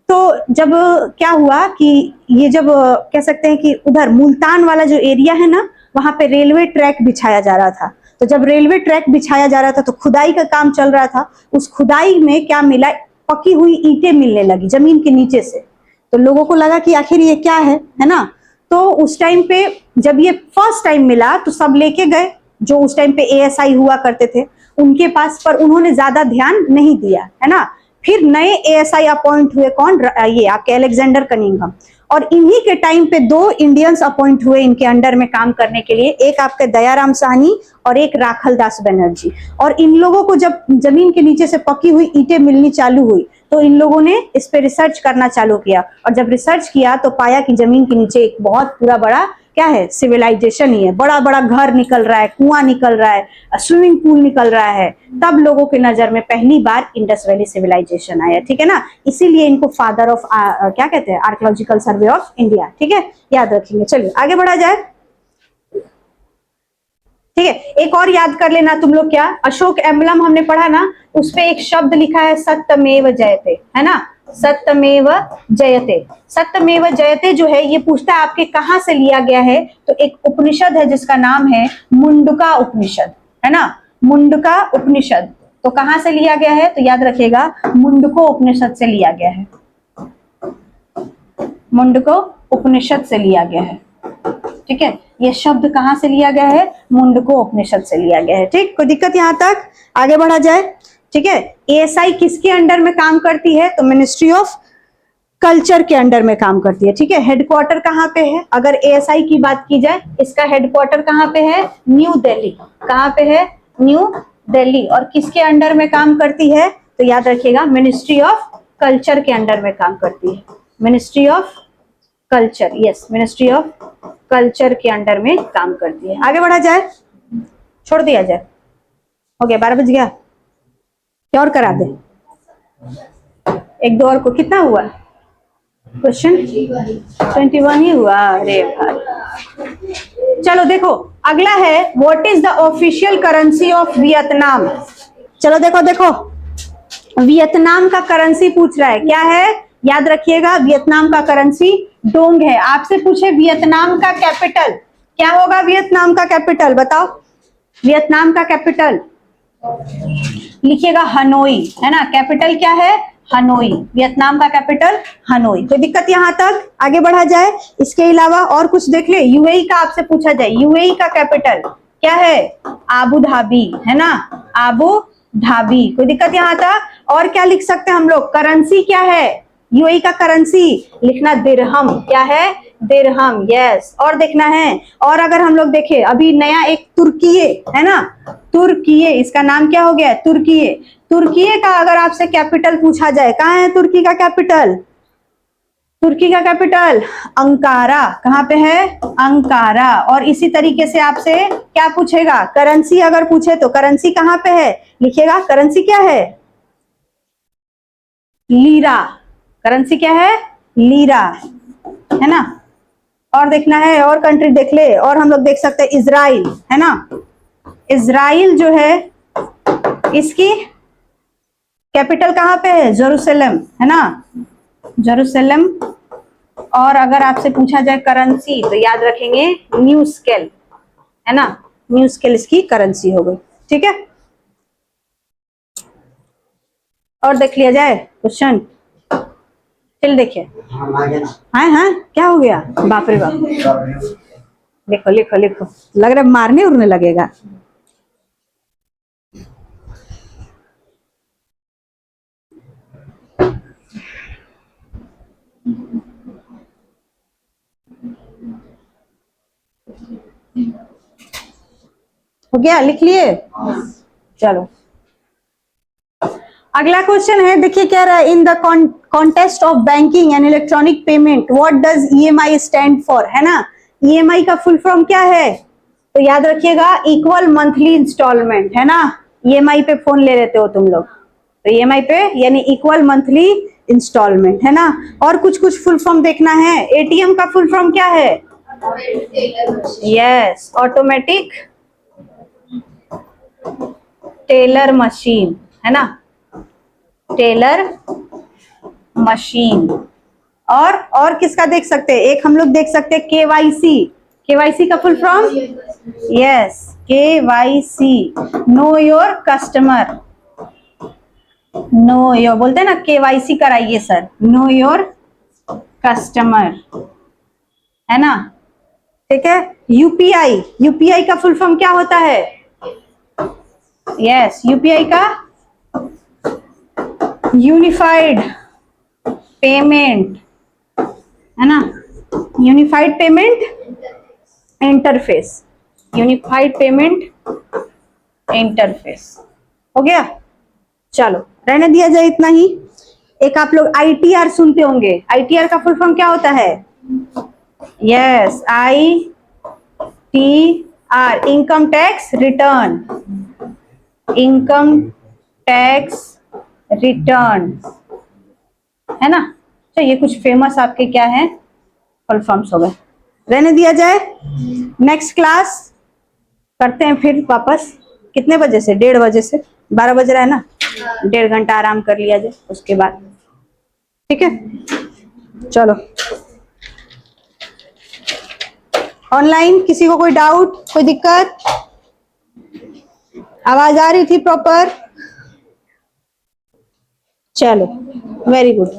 तो जब क्या हुआ कि ये जब कह सकते हैं कि उधर मुल्तान वाला जो एरिया है ना, वहां पे रेलवे ट्रैक बिछाया जा रहा था। तो जब रेलवे ट्रैक बिछाया जा रहा था तो खुदाई का काम चल रहा था, उस खुदाई में क्या मिला, पकी हुई ईंटें मिलने लगी जमीन के नीचे से। तो लोगों को लगा कि आखिर ये क्या है ना। तो उस टाइम पे जब ये फर्स्ट टाइम मिला तो सब लेके गए, जो उस टाइम पे एएसआई हुआ करते थे उनके पास, पर उन्होंने ज्यादा ध्यान नहीं दिया, है ना। फिर नए एएसआई अपॉइंट हुए, कौन, ये आपके अलेक्जेंडर कनिंघम। और इन्हीं के टाइम पे 2 इंडियंस अपॉइंट हुए इनके अंडर में काम करने के लिए, एक आपके दयाराम साहनी और एक राखलदास बनर्जी। और इन लोगों को जब जमीन के नीचे से पकी हुई ईंटें मिलनी चालू हुई तो इन लोगों ने इस पे रिसर्च करना चालू किया, और जब रिसर्च किया तो पाया कि जमीन के नीचे एक बहुत पूरा बड़ा क्या है, सिविलाइजेशन ही है, बड़ा बड़ा घर निकल रहा है, कुआं निकल रहा है, स्विमिंग पूल निकल रहा है। तब लोगों के नजर में पहली बार इंडस वैली सिविलाइजेशन आया, ठीक है ना। इसीलिए इनको फादर ऑफ क्या कहते हैं, आर्कियोलॉजिकल सर्वे ऑफ इंडिया, ठीक है, याद रखेंगे। चलिए आगे बढ़ा जाए, ठीक है। एक और याद कर लेना तुम लोग, क्या अशोक एम्बलम हमने पढ़ा ना, उस पे एक शब्द लिखा है सत्यमेव जयते, है ना, सत्यमेव जयते। सत्यमेव जयते जो है ये पूछता है आपके कहां से लिया गया है, तो एक उपनिषद है जिसका नाम है मुंडका उपनिषद, है ना, मुंडका उपनिषद। तो कहां से लिया गया है, तो याद रखिएगा मुंडको उपनिषद से लिया गया है, मुंडको उपनिषद से लिया गया है, ठीक है। ये शब्द कहां से लिया गया है, मुंडको उपनिषद से लिया गया है, ठीक। कोई दिक्कत यहां तक, आगे बढ़ा जाए, ठीक है। एएसआई किसके अंडर में काम करती है, तो मिनिस्ट्री ऑफ कल्चर के अंडर में काम करती है, ठीक है। हेडक्वार्टर कहां पे है, अगर एएसआई की बात की जाए, इसका हेडक्वार्टर कहां पे है, न्यू दिल्ली, कहां पे है, न्यू दिल्ली। और किसके अंडर में काम करती है, तो याद रखिएगा मिनिस्ट्री ऑफ कल्चर के अंडर में काम करती है, ministry of culture, yes, ministry of culture के अंडर में काम करती है। आगे बढ़ा जाए, छोड़ दिया जाए, हो गया 12 बज गया, क्या और करा दे, 1-2 और को, कितना हुआ क्वेश्चन, 21 ही हुआ, अरे भाई। चलो देखो अगला है, what is the official currency of Vietnam. चलो देखो देखो, वियतनाम का करेंसी पूछ रहा है, क्या है, याद रखिएगा वियतनाम का करेंसी डोंग है। आपसे पूछे वियतनाम का कैपिटल क्या होगा, वियतनाम का कैपिटल बताओ, वियतनाम का कैपिटल लिखिएगा हनोई, है ना, कैपिटल क्या है, हनोई, वियतनाम का कैपिटल हनोई। कोई दिक्कत यहां तक, आगे बढ़ा जाए। इसके अलावा और कुछ देख ले, यूएई का आपसे पूछा जाए, यूएई का कैपिटल क्या है, आबू धाबी, है ना, आबू ढाबी। कोई दिक्कत यहाँ तक? और क्या लिख सकते हैं हम लोग? करेंसी क्या है? यूएई का करेंसी लिखना दिरहम। क्या है? दिरहम। यस। और देखना है। और अगर हम लोग देखें अभी नया एक तुर्कीये है ना, तुर्कीये, इसका नाम क्या हो गया? तुर्कीये। तुर्कीये का अगर आपसे कैपिटल पूछा जाए, कहाँ है तुर्की का कैपिटल? तुर्की का कैपिटल अंकारा। कहाँ पे है? अंकारा। और इसी तरीके से आपसे क्या पूछेगा? करेंसी अगर पूछे तो करेंसी कहाँ पे है? लिखिएगा करेंसी क्या है? लीरा। करेंसी क्या है? लीरा, है ना। और देखना है, और कंट्री देख ले। और हम लोग देख सकते हैं इजराइल, है ना। इजराइल जो है इसकी कैपिटल कहाँ पे है? जेरूसलम, है ना, जेरूसलम। और अगर आपसे पूछा जाए करेंसी तो याद रखेंगे न्यू स्केल, है ना, न्यू स्केल इसकी करेंसी हो गई। ठीक है, और देख लिया जाए क्वेश्चन। चल देखिए। हाँ हाँ, क्या हो गया? बाप रे बाप, लिखो लिखो लिखो, लग रहा है मारने उड़ने लगेगा। हो गया? लिख लिए? चलो अगला क्वेश्चन है, देखिए क्या रहा है। In the contest of banking and electronic payment what does EMI stand for, है ना। ईएमआई का फुल फॉर्म क्या है? तो याद रखिएगा इक्वल मंथली इंस्टॉलमेंट, है ना। ईएमआई पे फोन ले लेते हो तुम लोग, तो ईएमआई पे यानी इक्वल मंथली इंस्टॉलमेंट, है ना। और कुछ कुछ फुल फॉर्म देखना है। एटीएम का फुल फॉर्म क्या है? यस, ऑटोमेटिक टेलर मशीन, है ना, टेलर मशीन। और किसका देख सकते हैं? एक हम लोग देख सकते हैं केवाईसी। केवाईसी का full form? Yes, KYC, know your customer. Know your बोलते हैं ना, केवाईसी कराइए सर, नो योर कस्टमर, है ना। ठीक है, यूपीआई। यूपीआई का फुल फॉर्म क्या होता है? यस, यूपीआई का यूनिफाइड पेमेंट, है ना, unified payment interface, unified payment interface. हो गया? चलो रहने दिया जाए इतना ही। एक आप लोग आईटीआर सुनते होंगे। आईटीआर का फुल फॉर्म क्या होता है? Yes, ITR, income tax return, income tax return, है ना। तो ये कुछ फेमस आपके क्या है? फुल फॉर्म्स हो गए। रहने दिया जाए, नेक्स्ट क्लास करते हैं फिर वापस। कितने बजे से? 1:30 बजे से 12 बज रहा है ना, 1.5 घंटा आराम कर लिया जाए उसके बाद। ठीक है, चलो। ऑनलाइन किसी को कोई डाउट, कोई दिक्कत? आवाज आ रही थी प्रॉपर? चलो, वेरी गुड।